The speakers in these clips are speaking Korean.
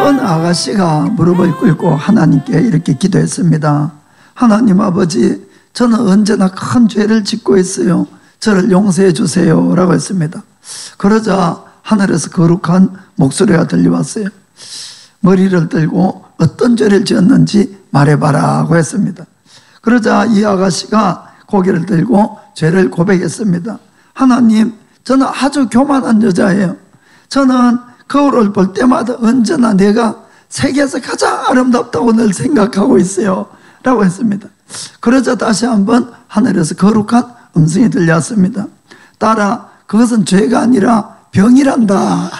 어느 아가씨가 무릎을 꿇고 하나님께 이렇게 기도했습니다. 하나님 아버지, 저는 언제나 큰 죄를 짓고 있어요. 저를 용서해 주세요 라고 했습니다. 그러자 하늘에서 거룩한 목소리가 들려왔어요. 머리를 들고 어떤 죄를 지었는지 말해봐라 고 했습니다. 그러자 이 아가씨가 고개를 들고 죄를 고백했습니다. 하나님, 저는 아주 교만한 여자예요. 저는 거울을 볼 때마다 언제나 내가 세계에서 가장 아름답다고 늘 생각하고 있어요 라고 했습니다. 그러자 다시 한번 하늘에서 거룩한 음성이 들렸습니다. 딸아, 그것은 죄가 아니라 병이란다.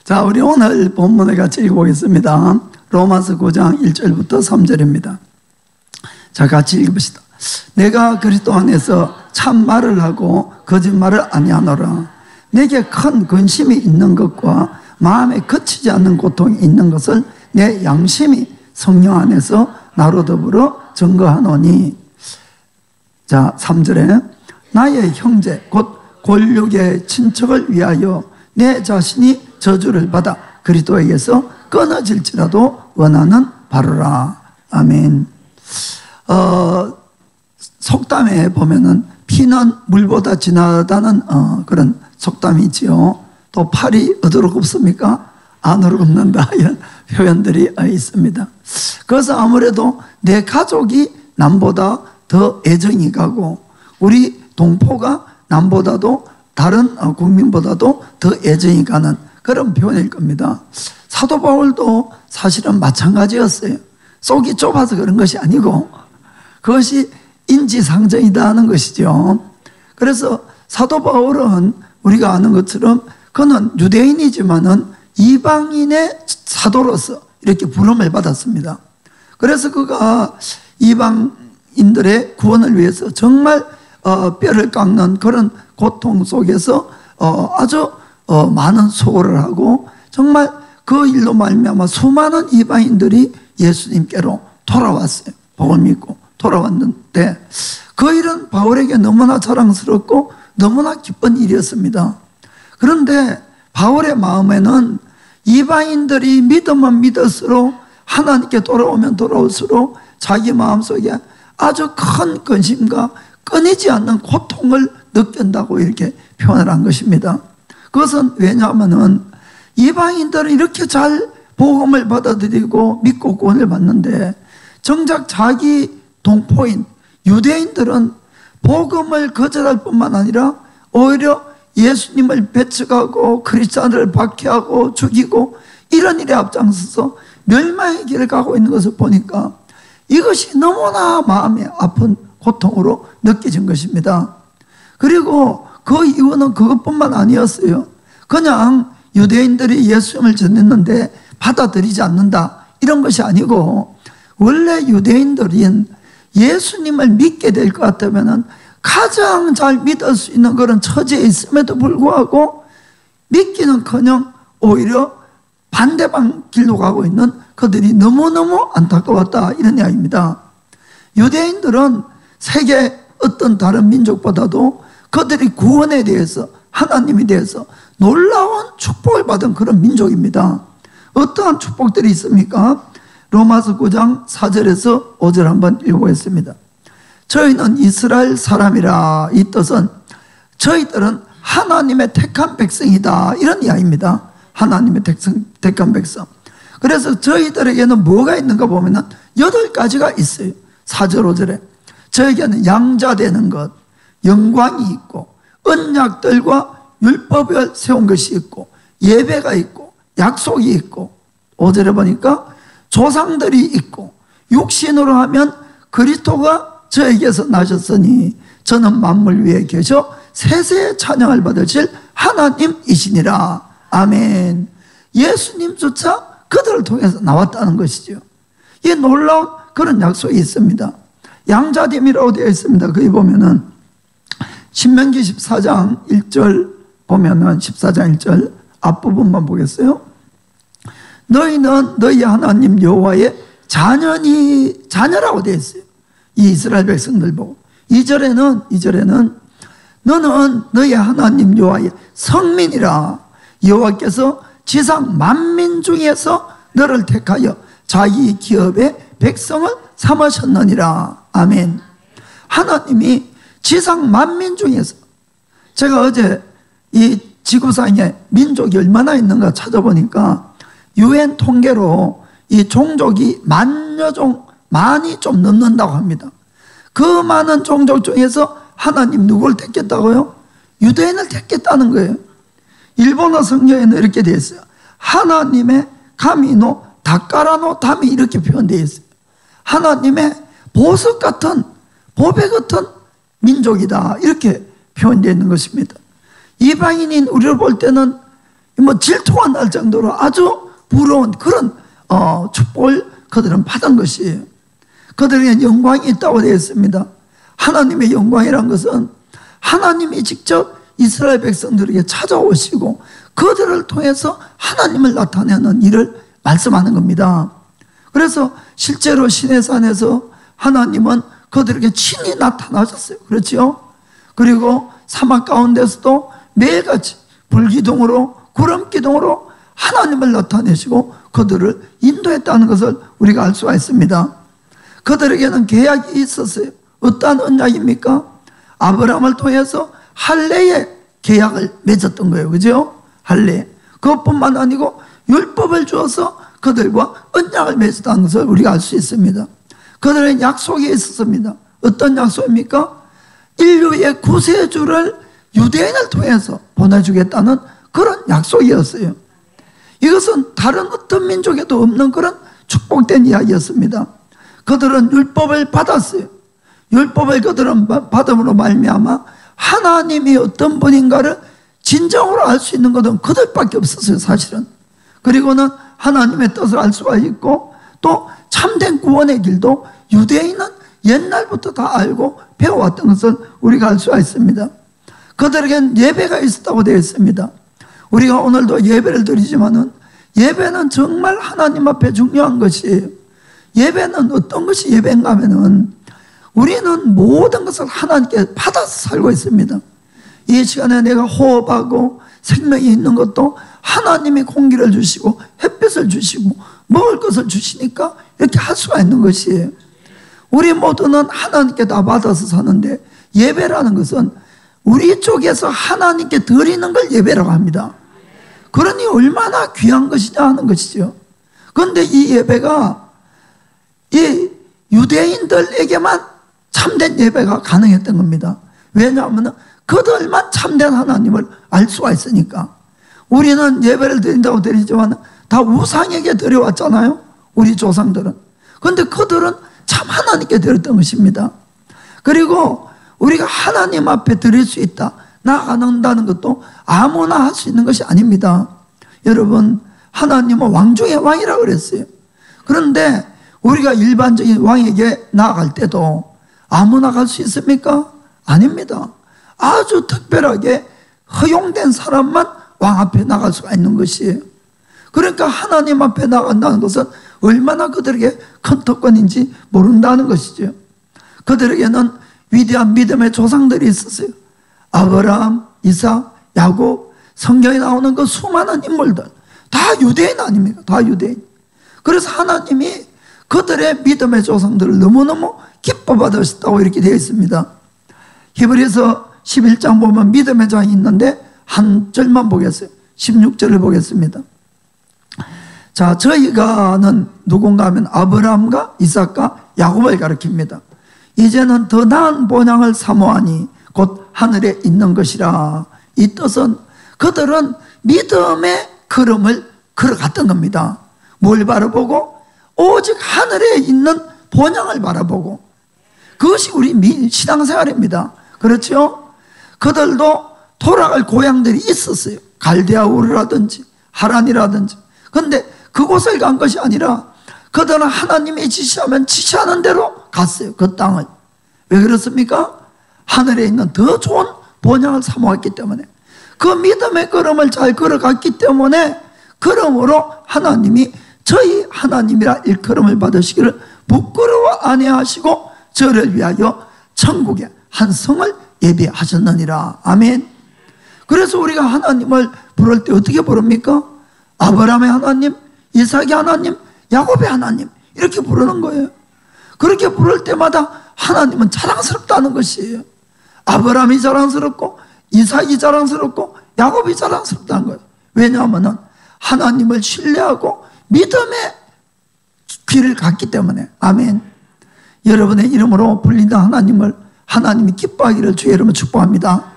자, 우리 오늘 본문을 같이 읽어보겠습니다. 로마서 9장 1절부터 3절입니다. 자, 같이 읽읍시다. 내가 그리스도 안에서 참말을 하고 거짓말을 아니하노라. 내게 큰 근심이 있는 것과 마음에 그치지 않는 고통이 있는 것을 내 양심이 성령 안에서 나로 더불어 증거하노니. 자, 3절에 나의 형제 곧 골육의 친척을 위하여 내 자신이 저주를 받아 그리스도에게서 끊어질지라도 원하는 바로라. 아멘. 속담에 보면은 피는 물보다 진하다는 그런 속담이 있지요. 또 팔이 어디로 굽습니까? 안으로 굽는다, 이런 표현들이 있습니다. 그래서 아무래도 내 가족이 남보다 더 애정이 가고 우리 동포가 남보다도 다른 국민보다도 더 애정이 가는 그런 표현일 겁니다. 사도 바울도 사실은 마찬가지였어요. 속이 좁아서 그런 것이 아니고 그것이 인지상정이다 하는 것이죠. 그래서 사도 바울은 우리가 아는 것처럼 그는 유대인이지만은 이방인의 사도로서 이렇게 부름을 받았습니다. 그래서 그가 이방인들의 구원을 위해서 정말 뼈를 깎는 그런 고통 속에서 아주 많은 수고를 하고 정말 그 일로 말미암아 수많은 이방인들이 예수님께로 돌아왔어요. 복을 믿고 돌아왔는데 그 일은 바울에게 너무나 자랑스럽고 너무나 기쁜 일이었습니다. 그런데 바울의 마음에는 이방인들이 믿으면 믿을수록 하나님께 돌아오면 돌아올수록 자기 마음속에 아주 큰 근심과 끊이지 않는 고통을 느낀다고 이렇게 표현을 한 것입니다. 그것은 왜냐하면 이방인들은 이렇게 잘 복음을 받아들이고 믿고 구원을 받는데 정작 자기 동포인 유대인들은 복음을 거절할 뿐만 아니라 오히려 예수님을 배척하고 크리스찬들을 박해하고 죽이고 이런 일에 앞장서서 멸망의 길을 가고 있는 것을 보니까 이것이 너무나 마음이 아픈 고통으로 느껴진 것입니다. 그리고 그 이유는 그것뿐만 아니었어요. 그냥 유대인들이 예수님을 전했는데 받아들이지 않는다 이런 것이 아니고 원래 유대인들인 예수님을 믿게 될 것 같으면 가장 잘 믿을 수 있는 그런 처지에 있음에도 불구하고 믿기는커녕 오히려 반대방 길로 가고 있는 그들이 너무너무 안타까웠다 이런 이야기입니다. 유대인들은 세계 어떤 다른 민족보다도 그들이 구원에 대해서 하나님에 대해서 놀라운 축복을 받은 그런 민족입니다. 어떠한 축복들이 있습니까? 로마서 9장 4절에서 5절 한번 읽어보겠습니다. 저희는 이스라엘 사람이라, 이 뜻은 저희들은 하나님의 택한 백성이다 이런 이야기입니다. 하나님의 택한 백성. 그래서 저희들에게는 뭐가 있는가 보면 8가지가 있어요. 4절 5절에 저에게는 양자되는 것, 영광이 있고 언약들과 율법을 세운 것이 있고 예배가 있고 약속이 있고 5절에 보니까 조상들이 있고 육신으로 하면 그리스도가 저에게서 나셨으니 저는 만물 위에 계셔 세세의 찬양을 받으실 하나님이시니라. 아멘. 예수님조차 그들을 통해서 나왔다는 것이죠. 이 놀라운 그런 약속이 있습니다. 양자됨이라고 되어 있습니다. 거기 보면은 신명기 14장 1절 보면은 14장 1절 앞부분만 보겠어요. 너희는 너희 하나님 여호와의 자녀라고 되어 있어요. 이 이스라엘 백성들 보고 2절에는 너는 너희 하나님 여호와의 성민이라. 여호와께서 지상 만민 중에서 너를 택하여 자기 기업의 백성을 삼으셨느니라. 아멘. 하나님이 지상 만민 중에서, 제가 어제 이 지구상에 민족이 얼마나 있는가 찾아보니까 UN 통계로 이 종족이 많이 좀 넘는다고 합니다. 그 많은 종족 중에서 하나님 누구를 택했다고요? 유대인을 택했다는 거예요. 일본어 성경에는 이렇게 되어 있어요. 하나님의 가미노 다카라노 담이 이렇게 표현되어 있어요. 하나님의 보석 같은 보배 같은 민족이다, 이렇게 표현되어 있는 것입니다. 이방인인 우리를 볼 때는 뭐 질투가 날 정도로 아주 부러운 그런 축복을 그들은 받은 것이에요. 그들에게 영광이 있다고 되어 있습니다. 하나님의 영광이란 것은 하나님이 직접 이스라엘 백성들에게 찾아오시고 그들을 통해서 하나님을 나타내는 일을 말씀하는 겁니다. 그래서 실제로 시내산에서 하나님은 그들에게 친히 나타나셨어요. 그렇죠? 그리고 사막 가운데서도 매일같이 불기둥으로 구름기둥으로 하나님을 나타내시고 그들을 인도했다는 것을 우리가 알 수가 있습니다. 그들에게는 계약이 있었어요. 어떠한 언약입니까? 아브라함을 통해서 할례의 계약을 맺었던 거예요. 그죠? 할례. 그것뿐만 아니고 율법을 주어서 그들과 언약을 맺었다는 것을 우리가 알 수 있습니다. 그들의 약속이 있었습니다. 어떤 약속입니까? 인류의 구세주를 유대인을 통해서 보내주겠다는 그런 약속이었어요. 이것은 다른 어떤 민족에도 없는 그런 축복된 이야기였습니다. 그들은 율법을 받았어요. 율법을 그들은 받음으로 말미암아 하나님이 어떤 분인가를 진정으로 알 수 있는 것은 그들밖에 없었어요, 사실은. 그리고는 하나님의 뜻을 알 수가 있고 또 참된 구원의 길도 유대인은 옛날부터 다 알고 배워왔던 것을 우리가 알 수가 있습니다. 그들에겐 예배가 있었다고 되어 있습니다. 우리가 오늘도 예배를 드리지만은 예배는 정말 하나님 앞에 중요한 것이에요. 예배는 어떤 것이 예배인가 하면은 우리는 모든 것을 하나님께 받아서 살고 있습니다. 이 시간에 내가 호흡하고 생명이 있는 것도 하나님이 공기를 주시고 햇빛을 주시고 먹을 것을 주시니까 이렇게 할 수가 있는 것이에요. 우리 모두는 하나님께 다 받아서 사는데 예배라는 것은 우리 쪽에서 하나님께 드리는 걸 예배라고 합니다. 그러니 얼마나 귀한 것이냐 하는 것이죠. 그런데 이 예배가 이 유대인들에게만 참된 예배가 가능했던 겁니다. 왜냐하면 그들만 참된 하나님을 알 수가 있으니까. 우리는 예배를 드린다고 드리지만 다 우상에게 드려왔잖아요, 우리 조상들은. 그런데 그들은 참 하나님께 드렸던 것입니다. 그리고 우리가 하나님 앞에 드릴 수 있다, 나아간다는 것도 아무나 할 수 있는 것이 아닙니다. 여러분, 하나님은 왕 중의 왕이라고 그랬어요. 그런데 우리가 일반적인 왕에게 나아갈 때도 아무나 갈 수 있습니까? 아닙니다. 아주 특별하게 허용된 사람만 왕 앞에 나갈 수가 있는 것이에요. 그러니까 하나님 앞에 나간다는 것은 얼마나 그들에게 큰 특권인지 모른다는 것이죠. 그들에게는 위대한 믿음의 조상들이 있었어요. 아브라함, 이삭, 야곱, 성경에 나오는 그 수많은 인물들 다 유대인 아닙니까? 다 유대인. 그래서 하나님이 그들의 믿음의 조상들을 너무너무 기뻐 받으셨다고 이렇게 되어 있습니다. 히브리서 11장 보면 믿음의 장이 있는데 한 절만 보겠어요. 16절을 보겠습니다. 자, 저희가는 누군가 하면 아브라함과 이삭과 야곱을 가리킵니다. 이제는 더 나은 본향을 사모하니 곧 하늘에 있는 것이라. 이 뜻은 그들은 믿음의 걸음을 걸어갔던 겁니다. 뭘 바라보고? 오직 하늘에 있는 본향을 바라보고. 그것이 우리 신앙생활입니다. 그렇죠? 그들도 돌아갈 고향들이 있었어요. 갈대아 우르라든지 하란이라든지. 그런데 그곳을 간 것이 아니라 그들은 하나님이 지시하면 지시하는 대로 갔어요. 그 땅을. 왜 그렇습니까? 하늘에 있는 더 좋은 본향을 사모했기 때문에, 그 믿음의 걸음을 잘 걸어갔기 때문에, 그러므로 하나님이 저희 하나님이라 일컬음을 받으시기를 부끄러워 아니하시고 저를 위하여 천국에 한 성을 예비하셨느니라. 아멘. 그래서 우리가 하나님을 부를 때 어떻게 부릅니까? 아브라함의 하나님, 이삭의 하나님, 야곱의 하나님, 이렇게 부르는 거예요. 그렇게 부를 때마다 하나님은 자랑스럽다는 것이에요. 아브라함이 자랑스럽고 이삭이 자랑스럽고 야곱이 자랑스럽다는 거예요. 왜냐하면 하나님을 신뢰하고 믿음의 길을 갔기 때문에. 아멘. 여러분의 이름으로 불린다 하나님을 하나님이 기뻐하기를 주의 이름으로 축복합니다.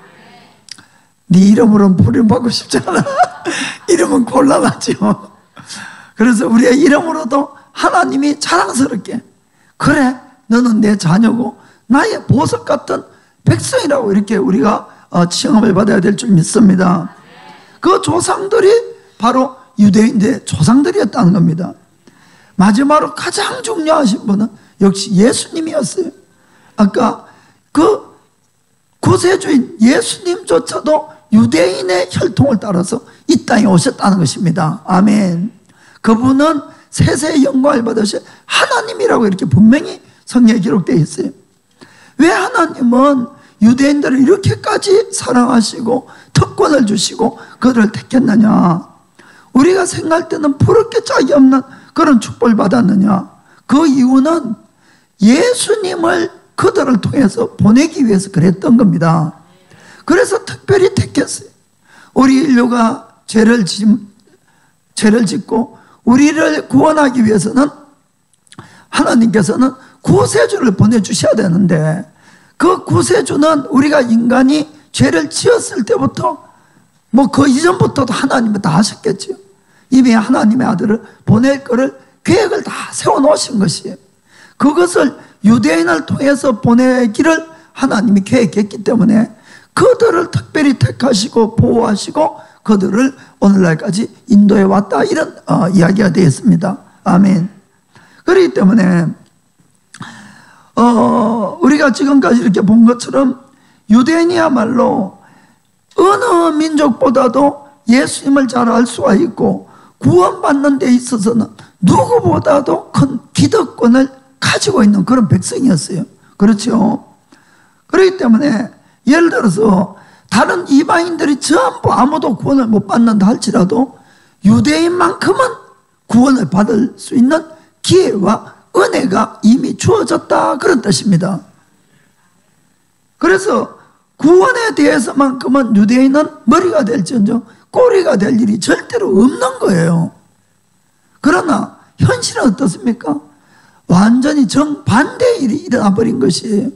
네 이름으로는 부름받고 싶지 않아. 이름은 곤란하죠. 그래서 우리의 이름으로도 하나님이 자랑스럽게, 그래 너는 내 자녀고 나의 보석 같은 백성이라고 이렇게 우리가 칭함을 받아야 될 줄 믿습니다. 그 조상들이 바로 유대인들의 조상들이었다는 겁니다. 마지막으로 가장 중요하신 분은 역시 예수님이었어요. 아까 그 구세주인 예수님조차도 유대인의 혈통을 따라서 이 땅에 오셨다는 것입니다. 아멘. 그분은 세세의 영광을 받으신 하나님이라고 이렇게 분명히 성경에 기록되어 있어요. 왜 하나님은 유대인들을 이렇게까지 사랑하시고 특권을 주시고 그들을 택했느냐? 우리가 생각할 때는 부를 게 짝이 없는 그런 축복을 받았느냐? 그 이유는 예수님을 그들을 통해서 보내기 위해서 그랬던 겁니다. 그래서 특별히 택했어요. 우리 인류가 죄를 짓고 우리를 구원하기 위해서는 하나님께서는 구세주를 보내주셔야 되는데, 그 구세주는 우리가 인간이 죄를 지었을 때부터 그 이전부터도 하나님은 다 하셨겠죠. 이미 하나님의 아들을 보낼 거를 계획을 다 세워놓으신 것이에요. 그것을 유대인을 통해서 보내기를 하나님이 계획했기 때문에 그들을 특별히 택하시고 보호하시고 그들을 오늘날까지 인도해 왔다, 이런 이야기가 되어 있습니다. 아멘. 그렇기 때문에 우리가 지금까지 이렇게 본 것처럼 유대인이야말로 어느 민족보다도 예수님을 잘 알 수가 있고 구원받는 데 있어서는 누구보다도 큰 기득권을 가지고 있는 그런 백성이었어요. 그렇죠? 그렇기 때문에 예를 들어서 다른 이방인들이 전부 아무도 구원을 못 받는다 할지라도 유대인만큼은 구원을 받을 수 있는 기회와 은혜가 이미 주어졌다, 그런 뜻입니다. 그래서 구원에 대해서만큼은 유대인은 머리가 될지언정 꼬리가 될 일이 절대로 없는 거예요. 그러나 현실은 어떻습니까? 완전히 정반대의 일이 일어나 버린 것이에요.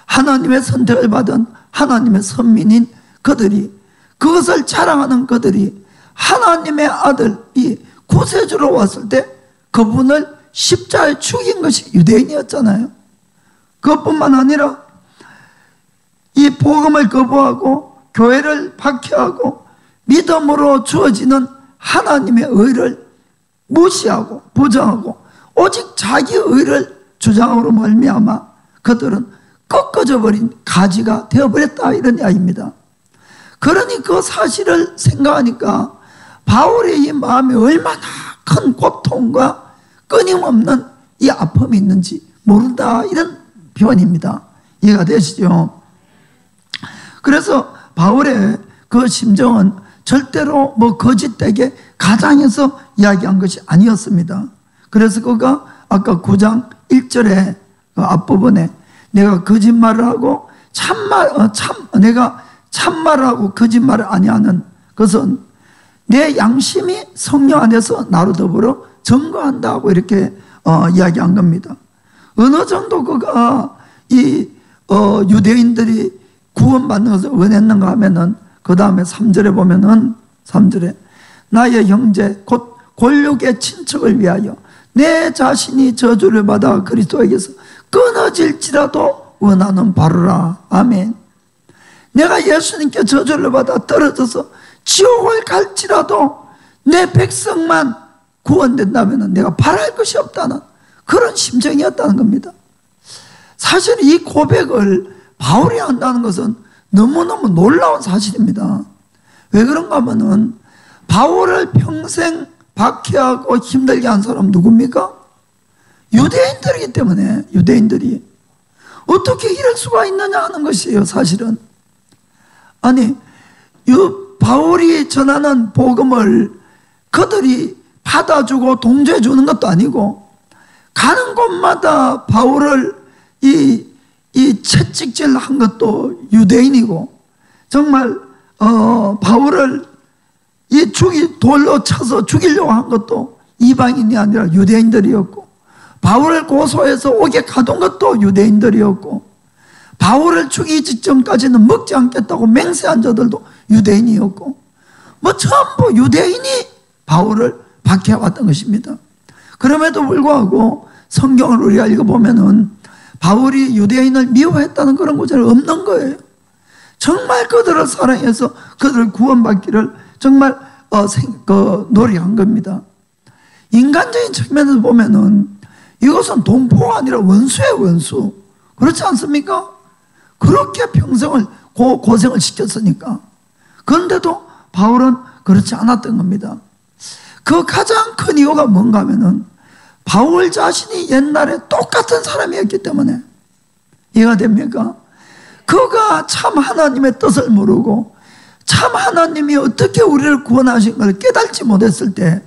하나님의 선택을 받은 하나님의 선민인 그들이, 그것을 자랑하는 그들이 하나님의 아들이 구세주로 왔을 때 그분을 십자가에 죽인 것이 유대인이었잖아요. 그것뿐만 아니라 이 복음을 거부하고 교회를 박해하고 믿음으로 주어지는 하나님의 의를 무시하고 부정하고 오직 자기 의를 주장으로 말미암아 그들은 꺾어져 버린 가지가 되어버렸다, 이런 이야기입니다. 그러니 그 사실을 생각하니까 바울의 이 마음이 얼마나 큰 고통과 끊임없는 이 아픔이 있는지 모른다, 이런 표현입니다. 이해가 되시죠? 그래서 바울의 그 심정은 절대로 거짓되게 가장해서 이야기한 것이 아니었습니다. 그래서 그가 아까 9장 1절에 그 앞부분에 내가 거짓말을 하고 내가 참말을 하고 거짓말을 아니하는 것은 내 양심이 성령 안에서 나로 더불어 증거한다고 이렇게 이야기한 겁니다. 어느 정도 그가 이 유대인들이 구원받는 것을 원했는가 하면은 그 다음에 3절에 보면은 3절에 나의 형제 곧 골육의 친척을 위하여 내 자신이 저주를 받아 그리스도에게서 끊어질지라도 원하는 바로라. 아멘. 내가 예수님께 저주를 받아 떨어져서 지옥을 갈지라도 내 백성만 구원된다면 내가 바랄 것이 없다는 그런 심정이었다는 겁니다. 사실 이 고백을 바울이 한다는 것은 너무너무 놀라운 사실입니다. 왜 그런가 하면은 바울을 평생 박해하고 힘들게 한 사람 누굽니까? 유대인들이기 때문에. 유대인들이 어떻게 이럴 수가 있느냐 하는 것이에요. 사실은 아니 바울이 전하는 복음을 그들이 받아주고 동조해 주는 것도 아니고 가는 곳마다 바울을 이 채찍질한 것도 유대인이고 정말 바울을 돌로 쳐서 죽이려고 한 것도 이방인이 아니라 유대인들이었고 바울을 고소해서 옥에 가둔 것도 유대인들이었고 바울을 죽이기 직전까지는 먹지 않겠다고 맹세한 자들도 유대인이었고 뭐 전부 유대인이 바울을 박해왔던 것입니다. 그럼에도 불구하고 성경을 우리가 읽어보면은 바울이 유대인을 미워했다는 그런 구절이 없는 거예요. 정말 그들을 사랑해서 그들을 구원받기를 정말 노력한 겁니다. 인간적인 측면에서 보면은 이것은 동포가 아니라 원수예요. 원수. 그렇지 않습니까? 그렇게 평생을 고생을 시켰으니까. 그런데도 바울은 그렇지 않았던 겁니다. 그 가장 큰 이유가 뭔가 하면은 바울 자신이 옛날에 똑같은 사람이었기 때문에. 이해가 됩니까? 그가 참 하나님의 뜻을 모르고 참 하나님이 어떻게 우리를 구원하신 걸 깨닫지 못했을 때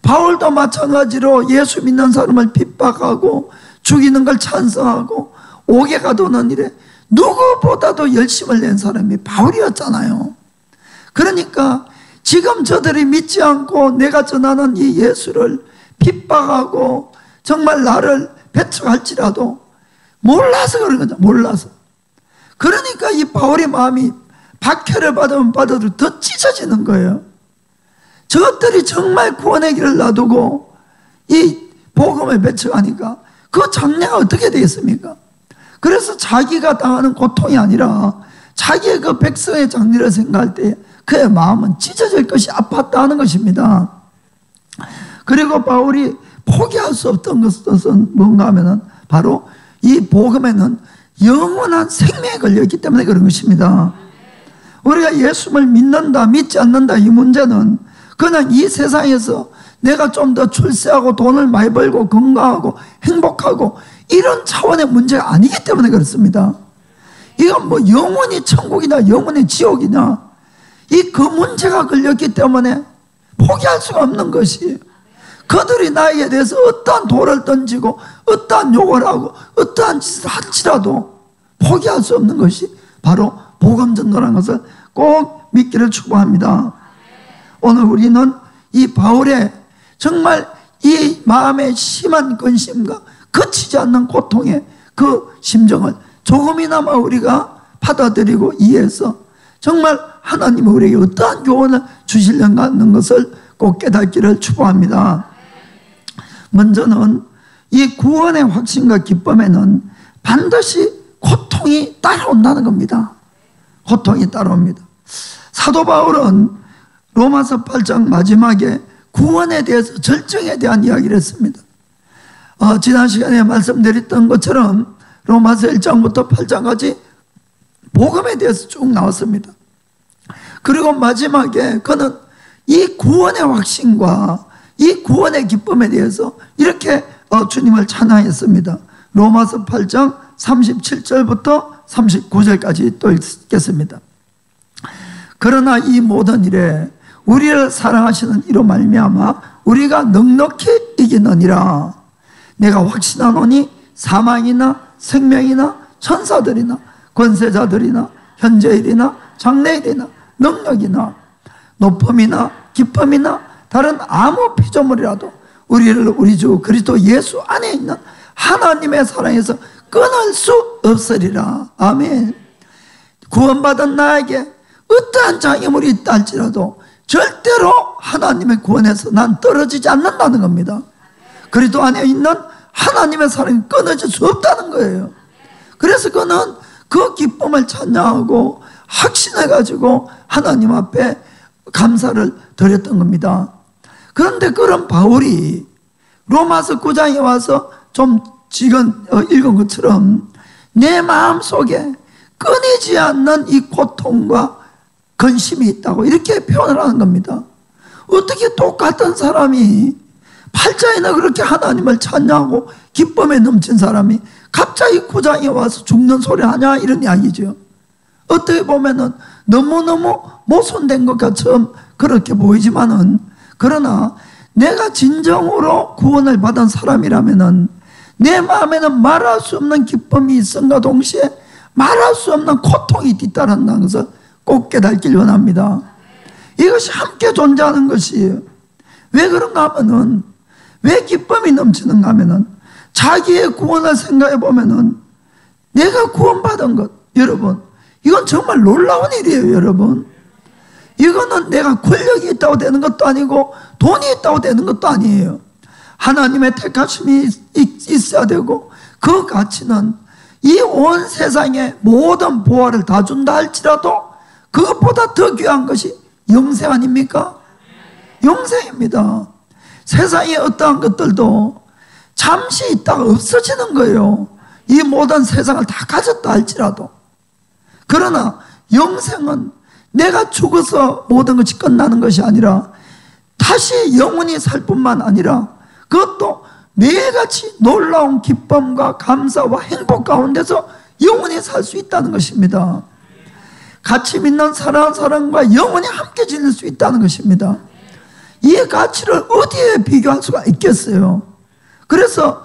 바울도 마찬가지로 예수 믿는 사람을 핍박하고 죽이는 걸 찬성하고 옥에 가두는 일에 누구보다도 열심을 낸 사람이 바울이었잖아요. 그러니까 지금 저들이 믿지 않고 내가 전하는 이 예수를 핍박하고 정말 나를 배척할지라도 몰라서 그런 거죠. 몰라서. 그러니까 이 바울의 마음이 박해를 받으면 받아도 더 찢어지는 거예요. 저것들이 정말 구원의 길을 놔두고 이 복음을 배척하니까 그 장래가 어떻게 되겠습니까? 그래서 자기가 당하는 고통이 아니라 자기의 그 백성의 장래를 생각할 때 그의 마음은 찢어질 것이 아팠다는 것입니다. 그리고 바울이 포기할 수 없던 것은 뭔가 하면은 바로 이 복음에는 영원한 생명이 걸려있기 때문에 그런 것입니다. 우리가 예수를 믿는다 믿지 않는다 이 문제는 그냥 이 세상에서 내가 좀 더 출세하고 돈을 많이 벌고 건강하고 행복하고 이런 차원의 문제가 아니기 때문에 그렇습니다. 이건 뭐 영원히 천국이냐 영원히 지옥이냐 그 문제가 걸렸기 때문에 포기할 수가 없는 것이에요. 그들이 나에게 대해서 어떠한 돌을 던지고 어떠한 욕을 하고 어떠한 짓을 할지라도 포기할 수 없는 것이 바로 복음 전도라는 것을 꼭 믿기를 축복합니다. 오늘 우리는 이 바울의 정말 이 마음의 심한 근심과 그치지 않는 고통의 그 심정을 조금이나마 우리가 받아들이고 이해해서 정말 하나님이 우리에게 어떠한 교훈을 주시려는가 하는 것을 꼭 깨닫기를 축복합니다. 먼저는 이 구원의 확신과 기쁨에는 반드시 고통이 따라온다는 겁니다. 고통이 따라옵니다. 사도 바울은 로마서 8장 마지막에 구원에 대해서 절정에 대한 이야기를 했습니다. 지난 시간에 말씀드렸던 것처럼 로마서 1장부터 8장까지 복음에 대해서 쭉 나왔습니다. 그리고 마지막에 그는 이 구원의 확신과 이 구원의 기쁨에 대해서 이렇게 주님을 찬양했습니다. 로마서 8장 37절부터 39절까지 또 읽겠습니다. 그러나 이 모든 일에 우리를 사랑하시는 이로 말미암아 우리가 넉넉히 이기느니라. 내가 확신하노니 사망이나 생명이나 천사들이나 권세자들이나 현재일이나 장래일이나 능력이나 높음이나 기쁨이나 다른 아무 피조물이라도 우리를 우리 주 그리스도 예수 안에 있는 하나님의 사랑에서 끊을 수 없으리라. 아멘. 구원받은 나에게 어떠한 장애물이 있다 할지라도 절대로 하나님의 구원에서 난 떨어지지 않는다는 겁니다. 그리스도 안에 있는 하나님의 사랑이 끊어질 수 없다는 거예요. 그래서 그는 그 기쁨을 찬양하고 확신해가지고 하나님 앞에 감사를 드렸던 겁니다. 그런데 그런 바울이 로마서 9장에 와서 좀 지금 읽은 것처럼 내 마음속에 끊이지 않는 이 고통과 근심이 있다고 이렇게 표현을 하는 겁니다. 어떻게 똑같은 사람이 팔자에는 그렇게 하나님을 찬양하고 기쁨에 넘친 사람이 갑자기 구장에 와서 죽는 소리 하냐 이런 이야기죠. 어떻게 보면은 너무너무 모순된 것 같처럼 그렇게 보이지만은, 그러나 내가 진정으로 구원을 받은 사람이라면은 내 마음에는 말할 수 없는 기쁨이 있음과 동시에 말할 수 없는 고통이 뒤따른다는 것을 꼭 깨닫길 원합니다. 이것이 함께 존재하는 것이에요. 왜 그런가 하면은, 왜 기쁨이 넘치는가 하면은, 자기의 구원을 생각해 보면은 내가 구원받은 것, 여러분, 이건 정말 놀라운 일이에요. 여러분, 이거는 내가 권력이 있다고 되는 것도 아니고 돈이 있다고 되는 것도 아니에요. 하나님의 택하심이 있어야 되고, 그 가치는 이 온 세상의 모든 보화를 다 준다 할지라도 그것보다 더 귀한 것이 영생 아닙니까? 영생입니다. 세상의 어떠한 것들도 잠시 있다가 없어지는 거예요. 이 모든 세상을 다 가졌다 할지라도. 그러나 영생은 내가 죽어서 모든 것이 끝나는 것이 아니라 다시 영원히 살 뿐만 아니라 그것도 매일같이 놀라운 기쁨과 감사와 행복 가운데서 영원히 살 수 있다는 것입니다. 가치 있는 사랑하는 사람과 영원히 함께 지낼 수 있다는 것입니다. 이 가치를 어디에 비교할 수가 있겠어요? 그래서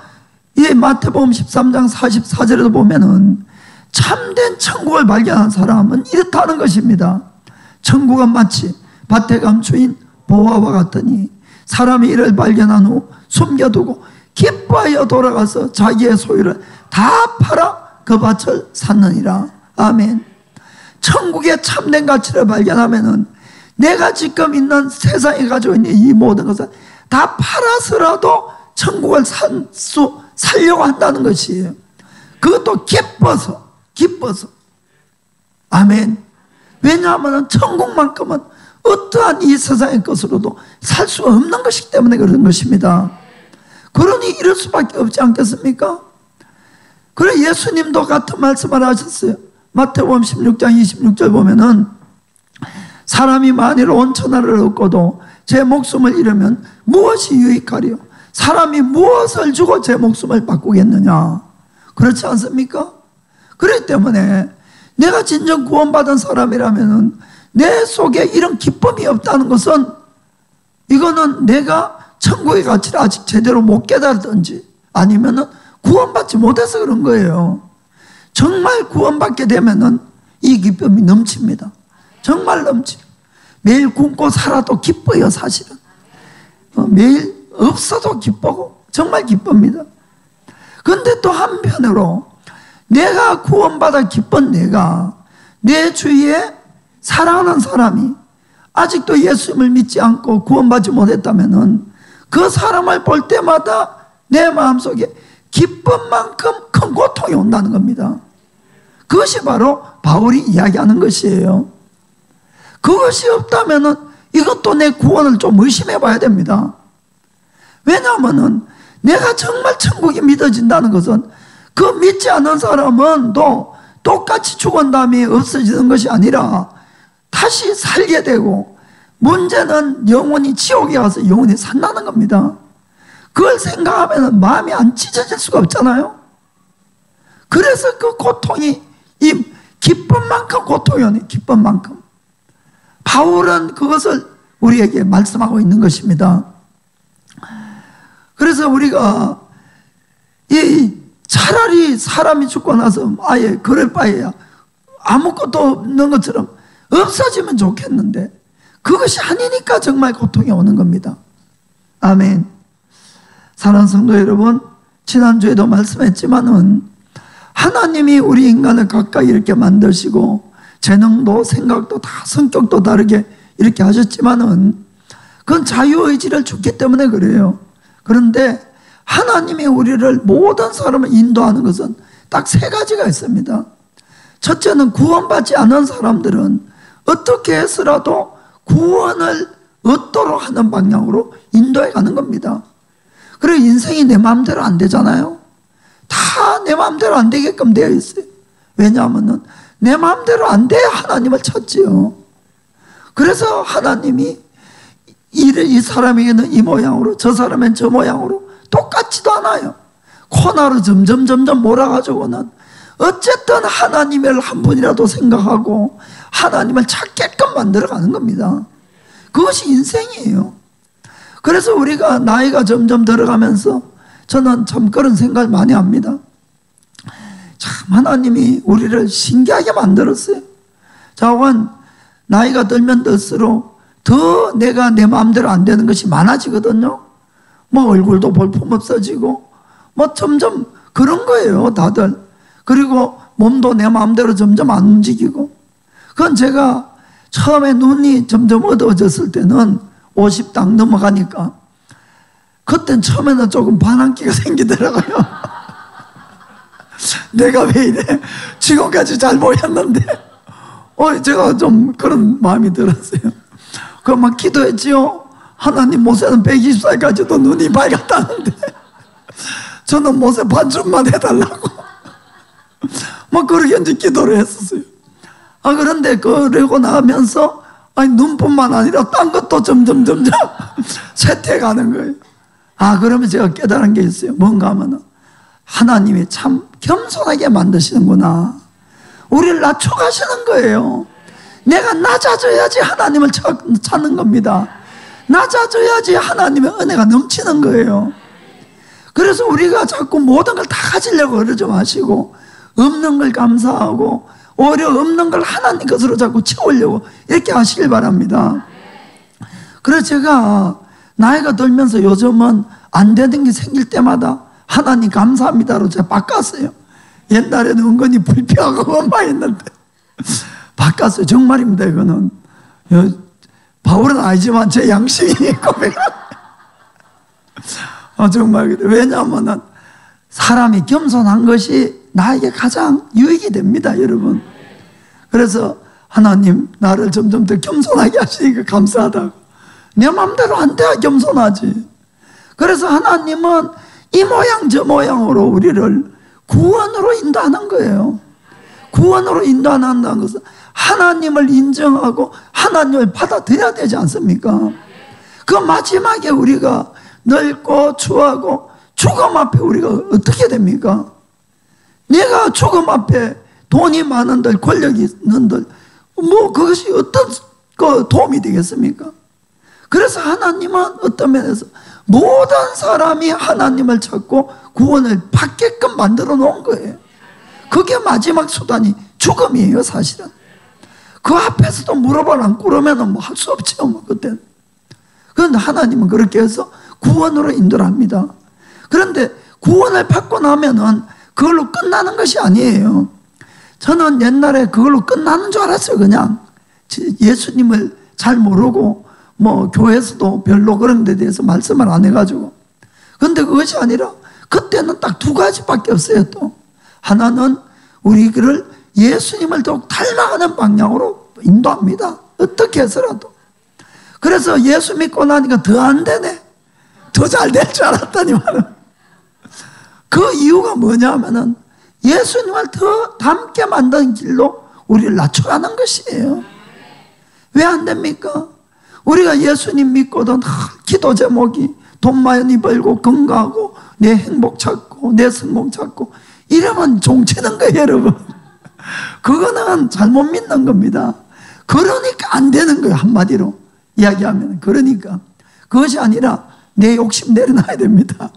이 마태복음 13장 44절에도 보면은 참된 천국을 발견한 사람은 이렇다는 것입니다. 천국은 마치 밭에 감추인 보화와 같으니 사람이 이를 발견한 후 숨겨두고 기뻐하여 돌아가서 자기의 소유를 다 팔아 그 밭을 샀느니라. 아멘. 천국의 참된 가치를 발견하면은 내가 지금 있는 세상에 가지고 있는 이 모든 것을 다 팔아서라도 천국을 살려고 한다는 것이에요. 그것도 기뻐서. 아멘. 왜냐하면 천국만큼은 어떠한 이 세상의 것으로도 살 수 없는 것이기 때문에 그런 것입니다. 그러니 이럴 수밖에 없지 않겠습니까? 그래 예수님도 같은 말씀을 하셨어요. 마태복음 16장 26절 보면은 사람이 만일 온 천하를 얻고도 제 목숨을 잃으면 무엇이 유익하리요? 사람이 무엇을 주고 제 목숨을 바꾸겠느냐? 그렇지 않습니까? 그렇기 때문에 내가 진정 구원받은 사람이라면 내 속에 이런 기쁨이 없다는 것은 이거는 내가 천국의 가치를 아직 제대로 못 깨달았든지 아니면 구원받지 못해서 그런 거예요. 정말 구원받게 되면은 이 기쁨이 넘칩니다. 정말 넘쳐요. 매일 굶고 살아도 기뻐요. 사실은 매일 없어도 기쁘고 정말 기쁩니다. 그런데 또 한편으로 내가 구원받아 기쁜 내가 내 주위에 사랑하는 사람이 아직도 예수님을 믿지 않고 구원받지 못했다면은 그 사람을 볼 때마다 내 마음속에 기쁨만큼 큰 고통이 온다는 겁니다. 그것이 바로 바울이 이야기하는 것이에요. 그것이 없다면은 이것도 내 구원을 좀 의심해 봐야 됩니다. 왜냐하면은 내가 정말 천국이 믿어진다는 것은 그 믿지 않는 사람은 또 똑같이 죽은 다음에 없어지는 것이 아니라 다시 살게 되고 문제는 영원히 지옥에 가서 영원히 산다는 겁니다. 그걸 생각하면 마음이 안 찢어질 수가 없잖아요. 그래서 그 고통이 이 기쁨만큼 고통이 오네. 기쁨만큼. 바울은 그것을 우리에게 말씀하고 있는 것입니다. 그래서 우리가 차라리 사람이 죽고 나서 아예 그럴 바에야 아무것도 없는 것처럼 없어지면 좋겠는데 그것이 아니니까 정말 고통이 오는 겁니다. 아멘. 사랑하는 성도 여러분, 지난주에도 말씀했지만은 하나님이 우리 인간을 각각 이렇게 만드시고 재능도 생각도 다 성격도 다르게 이렇게 하셨지만은 그건 자유의지를 줬기 때문에 그래요. 그런데 하나님이 우리를 모든 사람을 인도하는 것은 딱 세 가지가 있습니다. 첫째는 구원받지 않은 사람들은 어떻게 해서라도 구원을 얻도록 하는 방향으로 인도해 가는 겁니다. 그리고 인생이 내 마음대로 안 되잖아요. 다 내 마음대로 안 되게끔 되어 있어요. 왜냐하면 내 마음대로 안 돼야 하나님을 찾지요. 그래서 하나님이 이 사람에게는 이 모양으로, 저 사람은 저 모양으로 똑같지도 않아요. 코너로 점점 몰아가지고는 어쨌든 하나님을 한 분이라도 생각하고 하나님을 찾게끔 만들어가는 겁니다. 그것이 인생이에요. 그래서 우리가 나이가 점점 들어가면서 저는 참 그런 생각을 많이 합니다. 참 하나님이 우리를 신기하게 만들었어요. 자관 나이가 들면 들수록 더 내가 내 마음대로 안 되는 것이 많아지거든요. 뭐 얼굴도 볼품없어지고 뭐 점점 그런 거예요, 다들. 그리고 몸도 내 마음대로 점점 안 움직이고. 그건 제가 처음에 눈이 점점 어두워졌을 때는 50 딱 넘어가니까 그땐 처음에는 조금 반항기가 생기더라고요. 내가 왜 이래? 지금까지 잘 보였는데. 제가 좀 그런 마음이 들었어요. 그 막 기도했지요. 하나님, 모세는 120살까지도 눈이 밝았다는데 저는 모세 반쯤만 해달라고 뭐 그렇게 이제 기도를 했었어요. 그런데 그러고 나면서 눈뿐만 아니라 딴 것도 점점 쇠퇴가는 거예요. 그러면 제가 깨달은 게 있어요. 뭔가 하면은 하나님이 참 겸손하게 만드시는구나. 우리를 낮춰가시는 거예요. 내가 낮아져야지 하나님을 찾는 겁니다. 낮아져야지 하나님의 은혜가 넘치는 거예요. 그래서 우리가 자꾸 모든 걸 다 가지려고 그러지 마시고 없는 걸 감사하고 오히려 없는 걸 하나님 것으로 자꾸 채우려고 이렇게 하시길 바랍니다. 그래서 제가 나이가 들면서 요즘은 안 되는 게 생길 때마다 하나님 감사합니다로 제가 바꿨어요. 옛날에는 은근히 불평하고 원망했는데 바꿨어요. 정말입니다. 이거는 바울은 아니지만 제 양심이 고백합니다. 정말 왜냐하면 사람이 겸손한 것이 나에게 가장 유익이 됩니다, 여러분. 그래서 하나님 나를 점점 더 겸손하게 하시니까 감사하다고. 내 마음대로 안 돼야 겸손하지. 그래서 하나님은 이 모양 저 모양으로 우리를 구원으로 인도하는 거예요. 구원으로 인도한다는 것은 하나님을 인정하고 하나님을 받아들여야 되지 않습니까? 그 마지막에 우리가 늙고 추하고 죽음 앞에 우리가 어떻게 됩니까? 내가 죽음 앞에 돈이 많은들 권력이 있는들 뭐 그것이 어떤 도움이 되겠습니까? 그래서 하나님은 어떤 면에서 모든 사람이 하나님을 찾고 구원을 받게끔 만들어 놓은 거예요. 그게 마지막 수단이 죽음이에요, 사실은. 그 앞에서도 무릎을 안 꿇으면 뭐 할 수 없죠, 뭐 그때는. 그런데 하나님은 그렇게 해서 구원으로 인도를 합니다. 그런데 구원을 받고 나면은 그걸로 끝나는 것이 아니에요. 저는 옛날에 그걸로 끝나는 줄 알았어요. 그냥 예수님을 잘 모르고 뭐 교회에서도 별로 그런 데 대해서 말씀을 안 해가지고. 그런데 그것이 아니라 그때는 딱 두 가지밖에 없어요. 또 하나는 우리를 예수님을 더욱 닮아가는 방향으로 인도합니다. 어떻게 해서라도. 그래서 예수 믿고 나니까 더 안 되네. 더 잘 될 줄 알았더니만은. 그 이유가 뭐냐면은 예수님을 더 닮게 만드는 길로 우리를 낮춰가는 것이에요. 왜 안 됩니까? 우리가 예수님 믿고도 기도 제목이 돈 많이 벌고 건강하고 내 행복 찾고 내 성공 찾고 이러면 종치는 거예요, 여러분. 그거는 잘못 믿는 겁니다. 그러니까 안 되는 거예요, 한마디로 이야기하면. 그러니까 그것이 아니라 내 욕심 내려놔야 됩니다.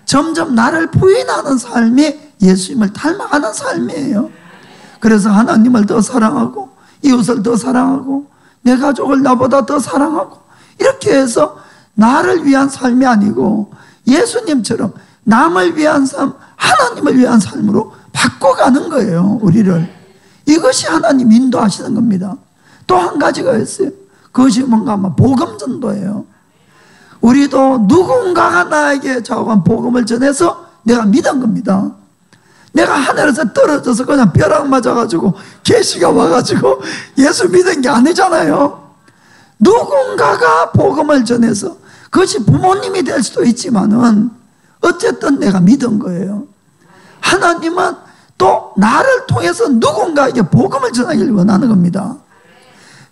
점점 나를 부인하는 삶이 예수님을 닮아가는 삶이에요. 그래서 하나님을 더 사랑하고 이웃을 더 사랑하고 내 가족을 나보다 더 사랑하고 이렇게 해서 나를 위한 삶이 아니고 예수님처럼 남을 위한 삶, 하나님을 위한 삶으로 바꿔가는 거예요, 우리를. 이것이 하나님 인도하시는 겁니다. 또 한 가지가 있어요. 그것이 뭔가 아마 복음 전도예요. 우리도 누군가가 나에게 자꾸만 복음을 전해서 내가 믿은 겁니다. 내가 하늘에서 떨어져서 그냥 벼락 맞아가지고 계시가 와가지고 예수 믿은 게 아니잖아요. 누군가가 복음을 전해서 그것이 부모님이 될 수도 있지만은 어쨌든 내가 믿은 거예요. 하나님은 또 나를 통해서 누군가에게 복음을 전하기를 원하는 겁니다.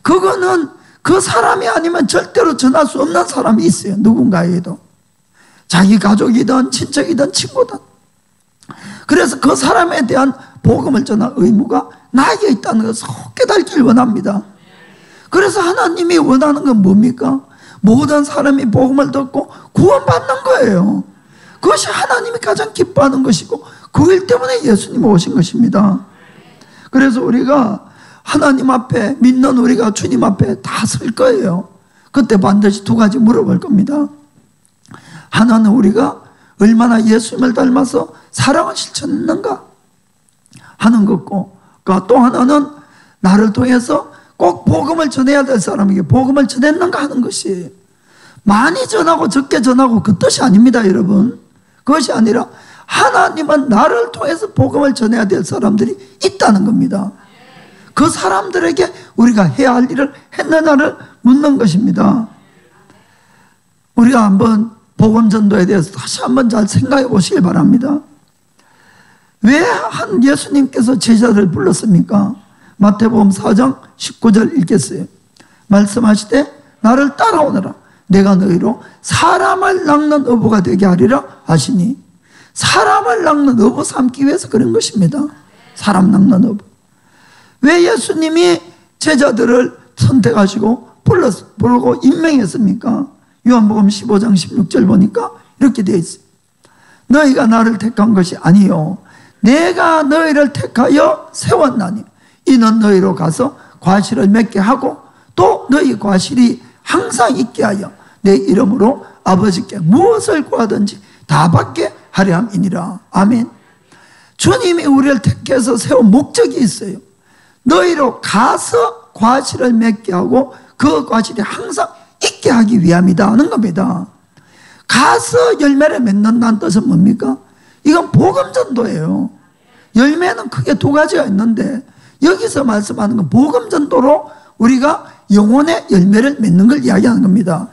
그거는 그 사람이 아니면 절대로 전할 수 없는 사람이 있어요. 누군가에게도. 자기 가족이든 친척이든 친구든. 그래서 그 사람에 대한 복음을 전할 의무가 나에게 있다는 것을 꼭 깨닫기를 원합니다. 그래서 하나님이 원하는 건 뭡니까? 모든 사람이 복음을 듣고 구원받는 거예요. 그것이 하나님이 가장 기뻐하는 것이고 그 일 때문에 예수님이 오신 것입니다. 그래서 우리가 하나님 앞에 믿는 우리가 주님 앞에 다 설 거예요. 그때 반드시 두 가지 물어볼 겁니다. 하나는 우리가 얼마나 예수님을 닮아서 사랑을 실천했는가 하는 것고, 또 하나는 나를 통해서 꼭 복음을 전해야 될 사람에게 복음을 전했는가 하는 것이, 많이 전하고 적게 전하고 그 뜻이 아닙니다, 여러분. 그것이 아니라 하나님은 나를 통해서 복음을 전해야 될 사람들이 있다는 겁니다. 그 사람들에게 우리가 해야 할 일을 했느냐를 묻는 것입니다. 우리가 한번 복음 전도에 대해서 다시 한번 잘 생각해 보시길 바랍니다. 왜 한 예수님께서 제자들을 불렀습니까? 마태복음 4장 19절 읽겠어요. 말씀하시되 나를 따라오너라. 내가 너희로 사람을 낚는 어부가 되게 하리라 하시니, 사람을 낚는 어부 삼기 위해서 그런 것입니다. 사람 낚는 어부. 왜 예수님이 제자들을 선택하시고 부르고 임명했습니까? 요한복음 15장 16절 보니까 이렇게 되어 있어요. 너희가 나를 택한 것이 아니요 내가 너희를 택하여 세웠나니 이는 너희로 가서 과실을 맺게 하고 또 너희 과실이 항상 있게 하여 내 이름으로 아버지께 무엇을 구하든지 다 받게 하려 함이니라. 아멘. 주님이 우리를 택해서 세운 목적이 있어요. 너희로 가서 과실을 맺게 하고 그 과실이 항상 있게 하기 위함이다 하는 겁니다. 가서 열매를 맺는다는 뜻은 뭡니까? 이건 복음 전도예요. 열매는 크게 두 가지가 있는데 여기서 말씀하는 건 복음 전도로 우리가 영혼의 열매를 맺는 걸 이야기하는 겁니다.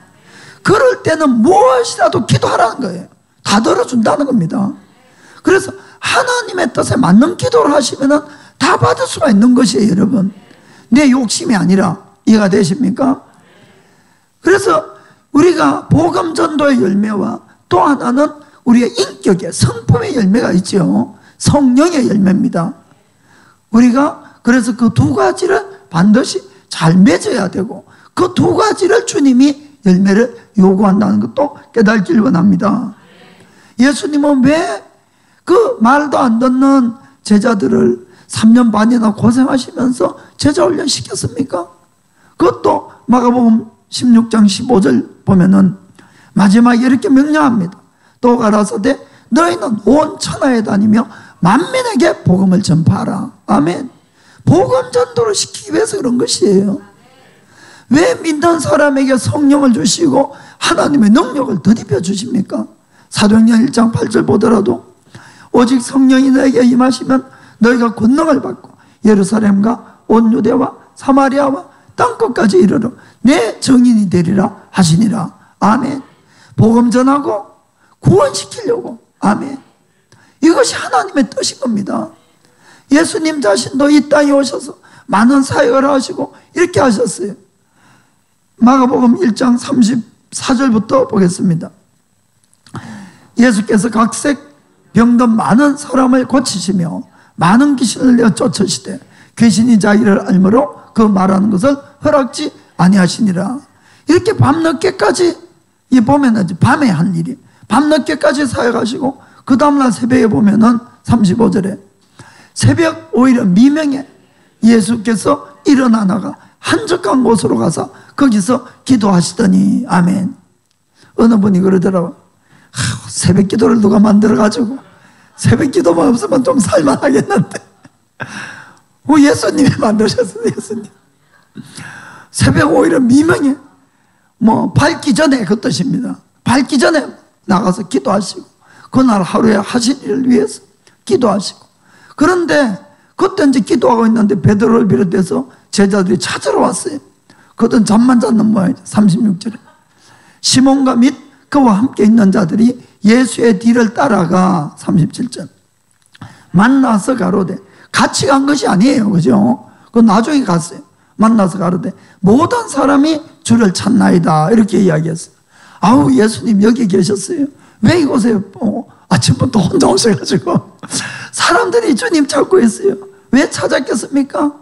그럴 때는 무엇이라도 기도하라는 거예요. 다 들어준다는 겁니다. 그래서 하나님의 뜻에 맞는 기도를 하시면 다 받을 수가 있는 것이에요, 여러분. 내 욕심이 아니라. 이해가 되십니까? 그래서 우리가 복음 전도의 열매와 또 하나는 우리의 인격의 성품의 열매가 있죠. 성령의 열매입니다. 우리가 그래서 그 두 가지를 반드시 잘 맺어야 되고 그 두 가지를 주님이 열매를 요구한다는 것도 깨닫기를 원합니다. 예수님은 왜 그 말도 안 듣는 제자들을 3년 반이나 고생하시면서 제자 훈련 시켰습니까? 그것도 마가복음 16장 15절 보면은 마지막에 이렇게 명령합니다. 또 가라사대 너희는 온 천하에 다니며 만민에게 복음을 전파하라. 아멘. 복음 전도를 시키기 위해서 그런 것이에요. 왜 믿는 사람에게 성령을 주시고 하나님의 능력을 더입혀 주십니까? 사도행전 1장 8절 보더라도 오직 성령이 너에게 임하시면 너희가 권능을 받고 예루살렘과 온 유대와 사마리아와 땅끝까지 이르러 내 증인이 되리라 하시니라. 아멘. 복음 전하고 구원시키려고. 아멘. 이것이 하나님의 뜻인 겁니다. 예수님 자신도 이 땅에 오셔서 많은 사역을 하시고 이렇게 하셨어요. 마가복음 1장 34절부터 보겠습니다. 예수께서 각색 병든 많은 사람을 고치시며 많은 귀신을 내어 쫓으시되 귀신이 자기를 알므로 그 말하는 것을 허락지 아니하시니라. 이렇게 밤늦게까지 보면은 밤에 한 일이 밤늦게까지 사역하시고 그 다음날 새벽에 보면은 35절에 새벽 오히려 미명에 예수께서 일어나 나가 한적한 곳으로 가서 거기서 기도하시더니. 아멘. 어느 분이 그러더라고요. 새벽 기도를 누가 만들어가지고 새벽 기도만 없으면 좀 살만하겠는데 예수님이 만드셨어요. 예수님. 새벽 오히려 미명에 밝기 전에 그 뜻입니다. 밝기 전에 나가서 기도하시고 그날 하루에 하신 일을 위해서 기도하시고. 그런데 그때 이제 기도하고 있는데 베드로를 비롯해서 제자들이 찾으러 왔어요. 그땐 잠만 잤는 모양이죠. 36절에 시몬과 및 그와 함께 있는 자들이 예수의 뒤를 따라가 37절 만나서 가로되, 같이 간 것이 아니에요. 그죠? 그건 나중에 갔어요. 만나서 가로되 모든 사람이 주를 찾나이다, 이렇게 이야기했어요. 아우, 예수님 여기 계셨어요. 왜 이곳에 아침부터 혼자 오셔가지고 사람들이 주님 찾고 있어요. 왜 찾았겠습니까?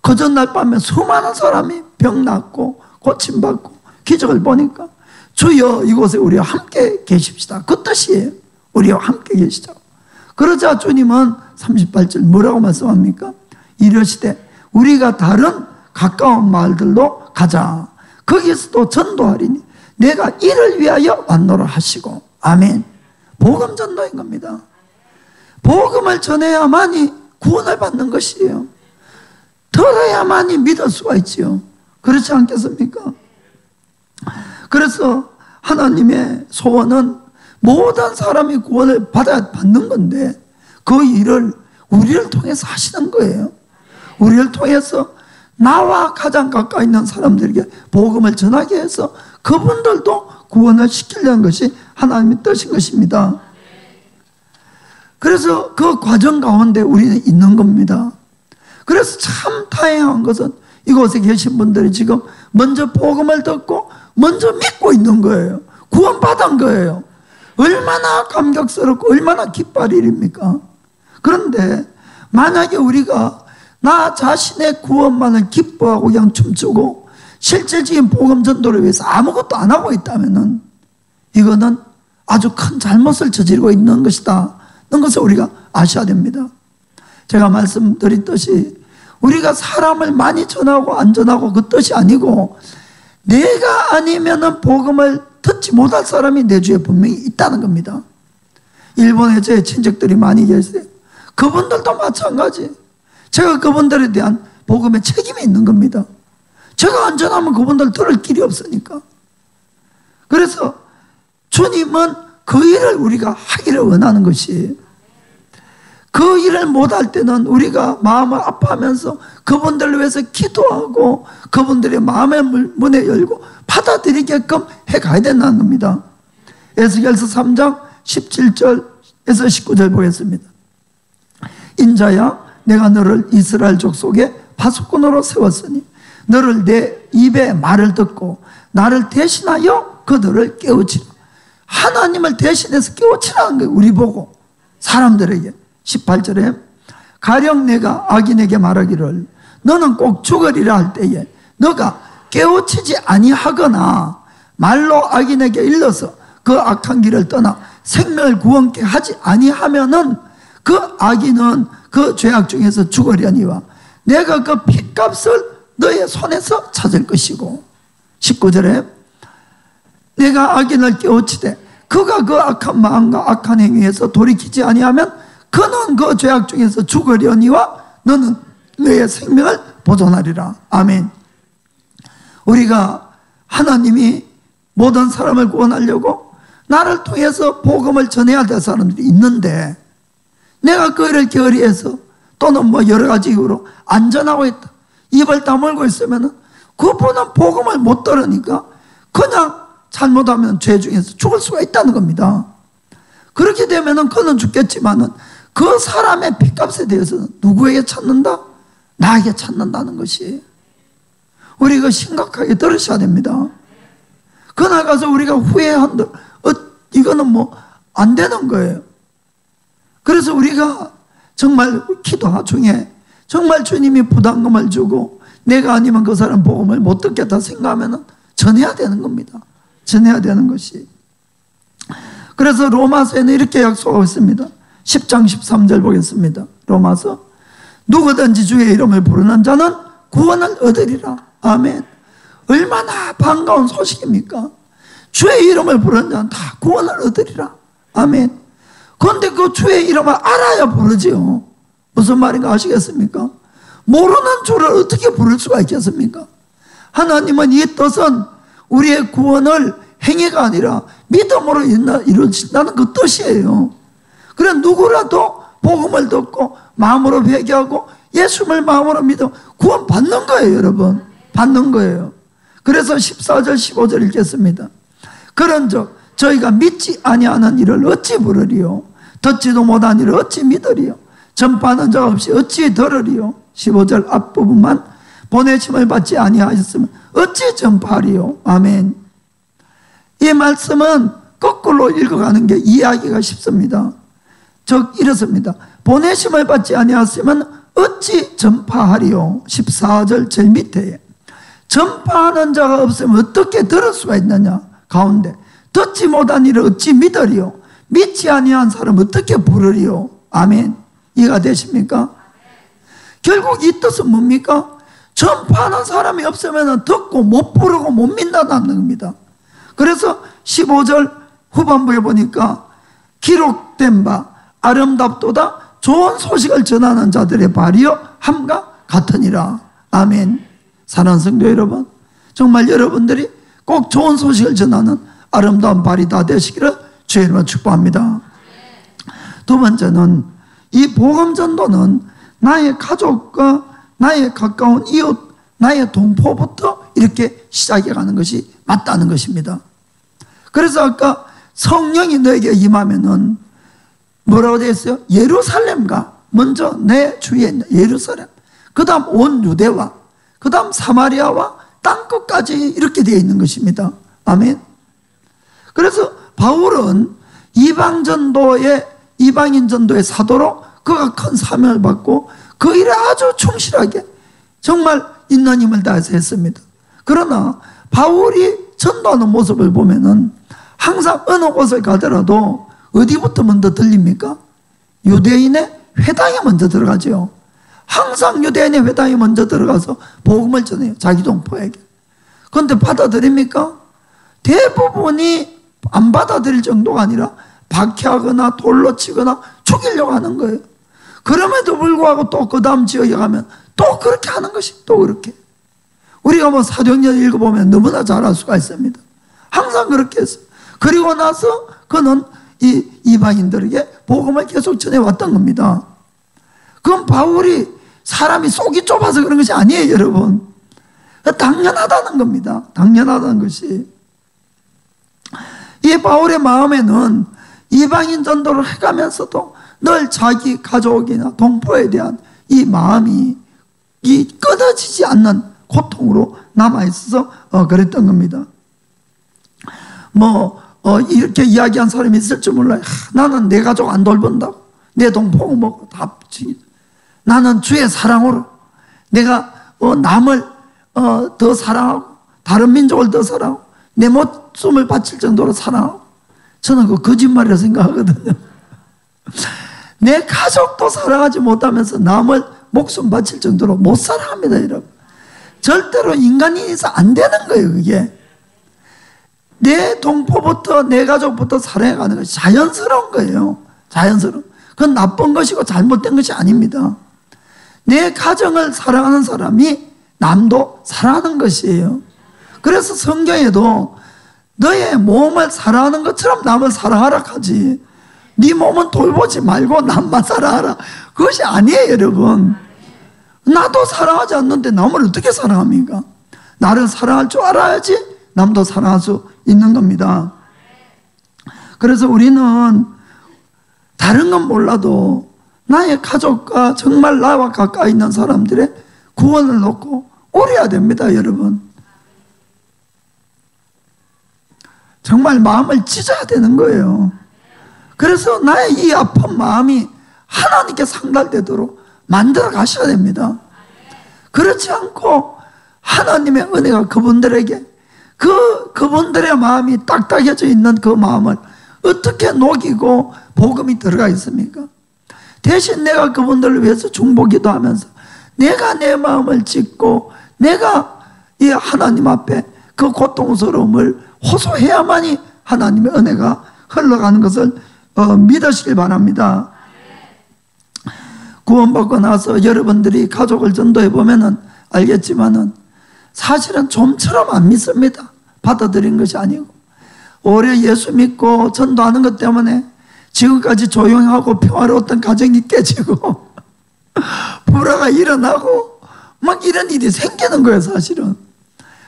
그 전날 밤에 수많은 사람이 병 낫고 고침받고 기적을 보니까 주여 이곳에 우리와 함께 계십시다, 그 뜻이에요. 우리와 함께 계시자고. 그러자 주님은 38절 뭐라고 말씀합니까? 이르시되 우리가 다른 가까운 마을들로 가자. 거기서도 전도하리니 내가 이를 위하여 왔노라 하시고. 아멘. 복음 전도인 겁니다. 복음을 전해야만이 구원을 받는 것이에요. 들어야만이 믿을 수가 있지요. 그렇지 않겠습니까? 그래서 하나님의 소원은 모든 사람이 구원을 받는 건데 그 일을 우리를 통해서 하시는 거예요. 우리를 통해서 나와 가장 가까이 있는 사람들에게 복음을 전하게 해서 그분들도 구원을 시키려는 것이 하나님의 뜻인 것입니다. 그래서 그 과정 가운데 우리는 있는 겁니다. 그래서 참 다행한 것은 이곳에 계신 분들이 지금 먼저 복음을 듣고 먼저 믿고 있는 거예요. 구원받은 거예요. 얼마나 감격스럽고 얼마나 기뻐할 일입니까? 그런데 만약에 우리가 나 자신의 구원만을 기뻐하고 그냥 춤추고 실질적인 복음 전도를 위해서 아무것도 안 하고 있다면 이거는 아주 큰 잘못을 저지르고 있는 것이다, 이런 것을 우리가 아셔야 됩니다. 제가 말씀드렸듯이 우리가 사람을 많이 전하고 안 전하고 그 뜻이 아니고 내가 아니면은 복음을 듣지 못할 사람이 내 주위에 분명히 있다는 겁니다. 일본에 제 친척들이 많이 계세요. 그분들도 마찬가지. 제가 그분들에 대한 복음의 책임이 있는 겁니다. 제가 안 전하면 그분들 들을 길이 없으니까. 그래서 주님은 그 일을 우리가 하기를 원하는 것이, 그 일을 못할 때는 우리가 마음을 아파하면서 그분들을 위해서 기도하고 그분들의 마음의 문을 열고 받아들이게끔 해가야 된다는 겁니다. 에스겔서 3장 17절에서 19절 보겠습니다. 인자야, 내가 너를 이스라엘 족속의 파수꾼으로 세웠으니 너를 내 입에 말을 듣고 나를 대신하여 그들을 깨우치라. 하나님을 대신해서 깨우치라는 거예요. 우리 보고 사람들에게. 18절에 가령 내가 악인에게 말하기를 너는 꼭 죽으리라 할 때에 너가 깨우치지 아니하거나 말로 악인에게 일러서 그 악한 길을 떠나 생명을 구원케 하지 아니하면은 그 악인은 그 죄악 중에서 죽으려니와 내가 그 핏값을 너의 손에서 찾을 것이고. 19절에 내가 악인을 깨우치되 그가 그 악한 마음과 악한 행위에서 돌이키지 아니하면 그는 그 죄악 중에서 죽으려니와 너는 너의 생명을 보존하리라. 아멘. 우리가 하나님이 모든 사람을 구원하려고 나를 통해서 복음을 전해야 될 사람들이 있는데 내가 그 일을 게으리해서 또는 뭐 여러 가지 이유로 안전하고 있다, 입을 다물고 있으면 그분은 복음을 못 들으니까 그냥 잘못하면 죄 중에서 죽을 수가 있다는 겁니다. 그렇게 되면 그는 죽겠지만은 그 사람의 핏값에 대해서는 누구에게 찾는다? 나에게 찾는다는 것이에요. 우리 이거 심각하게 들으셔야 됩니다. 그날 가서 우리가 후회한들 이거는 뭐 안 되는 거예요. 그래서 우리가 정말 기도 중에 정말 주님이 부담금을 주고 내가 아니면 그 사람 복음을 못 듣겠다 생각하면 전해야 되는 겁니다. 전해야 되는 것이. 그래서 로마서에는 이렇게 약속하고 있습니다. 10장 13절 보겠습니다. 로마서 누구든지 주의 이름을 부르는 자는 구원을 얻으리라. 아멘. 얼마나 반가운 소식입니까? 주의 이름을 부르는 자는 다 구원을 얻으리라. 아멘. 그런데 그 주의 이름을 알아야 부르지요. 무슨 말인가 아시겠습니까? 모르는 주를 어떻게 부를 수가 있겠습니까? 하나님은 이 뜻은 우리의 구원을 행위가 아니라 믿음으로 이루어진다는 그 뜻이에요. 그래 누구라도 복음을 듣고 마음으로 회개하고 예수를 마음으로 믿어 구원 받는 거예요. 여러분, 받는 거예요. 그래서 14절 15절 읽겠습니다. 그런즉 저희가 믿지 아니하는 일을 어찌 부르리요? 듣지도 못한 일을 어찌 믿으리요? 전파하는 자가 없이 어찌 들으리요. 15절 앞부분만 보내심을 받지 아니하셨으면 어찌 전파하리요. 아멘. 이 말씀은 거꾸로 읽어가는 게 이해하기가 쉽습니다. 즉 이렇습니다. 보내심을 받지 아니하였으면 어찌 전파하리요. 14절 제일 밑에 전파하는 자가 없으면 어떻게 들을 수가 있느냐. 가운데 듣지 못한 이를 어찌 믿으리요. 믿지 아니한 사람 어떻게 부르리요. 아멘. 이해가 되십니까? 결국 이 뜻은 뭡니까? 전파하는 사람이 없으면 듣고 못 부르고 못 믿는다는 겁니다. 그래서 15절 후반부에 보니까 기록된 바 아름답도다 좋은 소식을 전하는 자들의 발이여 함과 같으니라. 아멘. 사랑하는 성도 여러분, 정말 여러분들이 꼭 좋은 소식을 전하는 아름다운 발이 다 되시기를 주의 이름으로 축복합니다. 두 번째는 이 복음 전도는 나의 가족과 나의 가까운 이웃, 나의 동포부터 이렇게 시작해 가는 것이 맞다는 것입니다. 그래서 아까 성령이 너에게 임하면은 뭐라고 되어 있어요? 예루살렘과 먼저 내 주위에 있는 예루살렘, 그 다음 온 유대와 그 다음 사마리아와 땅끝까지 이렇게 되어 있는 것입니다. 아멘. 그래서 바울은 이방인 전도의 사도로 그가 큰 사명을 받고 그 일에 아주 충실하게 정말 있는 힘을 다해서 했습니다. 그러나 바울이 전도하는 모습을 보면은 항상 어느 곳을 가더라도 어디부터 먼저 들립니까? 유대인의 회당에 먼저 들어가죠. 항상 유대인의 회당에 먼저 들어가서 복음을 전해요. 자기 동포에게. 그런데 받아들입니까? 대부분이 안 받아들일 정도가 아니라 박해하거나 돌로 치거나 죽이려고 하는 거예요. 그럼에도 불구하고 또 그 다음 지역에 가면 또 그렇게 하는 것이 또 그렇게. 우리가 뭐 사도행전 읽어보면 너무나 잘 알 수가 있습니다. 항상 그렇게 했어요. 그리고 나서 그는 이 이방인들에게 복음을 계속 전해왔던 겁니다. 그건 바울이 사람이 속이 좁아서 그런 것이 아니에요, 여러분. 당연하다는 겁니다. 당연하다는 것이. 이 바울의 마음에는 이방인 전도를 해가면서도 늘 자기 가족이나 동포에 대한 이 마음이 이 끊어지지 않는 고통으로 남아있어서 그랬던 겁니다. 이렇게 이야기한 사람이 있을 줄 몰라요. 나는 내 가족 안 돌본다고. 내 동포 뭐 다 나는 주의 사랑으로 내가 남을 더 사랑하고 다른 민족을 더 사랑하고 내 목숨을 바칠 정도로 사랑하고. 저는 그거 거짓말이라 생각하거든요. 내 가족도 사랑하지 못하면서 남을 목숨 바칠 정도로 못 사랑합니다, 여러분. 절대로 인간인에서 안 되는 거예요, 그게. 내 동포부터 내 가족부터 사랑해가는 것이 자연스러운 거예요. 자연스러운. 그건 나쁜 것이고 잘못된 것이 아닙니다. 내 가정을 사랑하는 사람이 남도 사랑하는 것이에요. 그래서 성경에도 너의 몸을 사랑하는 것처럼 남을 사랑하라 하지. 네 몸은 돌보지 말고 남만 사랑하라. 그것이 아니에요, 여러분. 나도 사랑하지 않는데 남을 어떻게 사랑합니까? 나를 사랑할 줄 알아야지 남도 사랑할 수 있는 겁니다. 그래서 우리는 다른 건 몰라도 나의 가족과 정말 나와 가까이 있는 사람들의 구원을 놓고 오래야 됩니다, 여러분. 정말 마음을 찢어야 되는 거예요. 그래서 나의 이 아픈 마음이 하나님께 상달되도록 만들어 가셔야 됩니다. 그렇지 않고 하나님의 은혜가 그분들에게 그분들의 마음이 딱딱해져 있는 그 마음을 어떻게 녹이고 복음이 들어가 있습니까? 대신 내가 그분들을 위해서 중보기도 하면서 내가 내 마음을 찢고 내가 이 하나님 앞에 그 고통스러움을 호소해야만이 하나님의 은혜가 흘러가는 것을 믿으시길 바랍니다. 구원받고 나서 여러분들이 가족을 전도해 보면은 알겠지만은 사실은 좀처럼 안 믿습니다. 받아들인 것이 아니고 오래 예수 믿고 전도하는 것 때문에 지금까지 조용하고 평화로웠던 가정이 깨지고 불화가 일어나고 막 이런 일이 생기는 거예요, 사실은.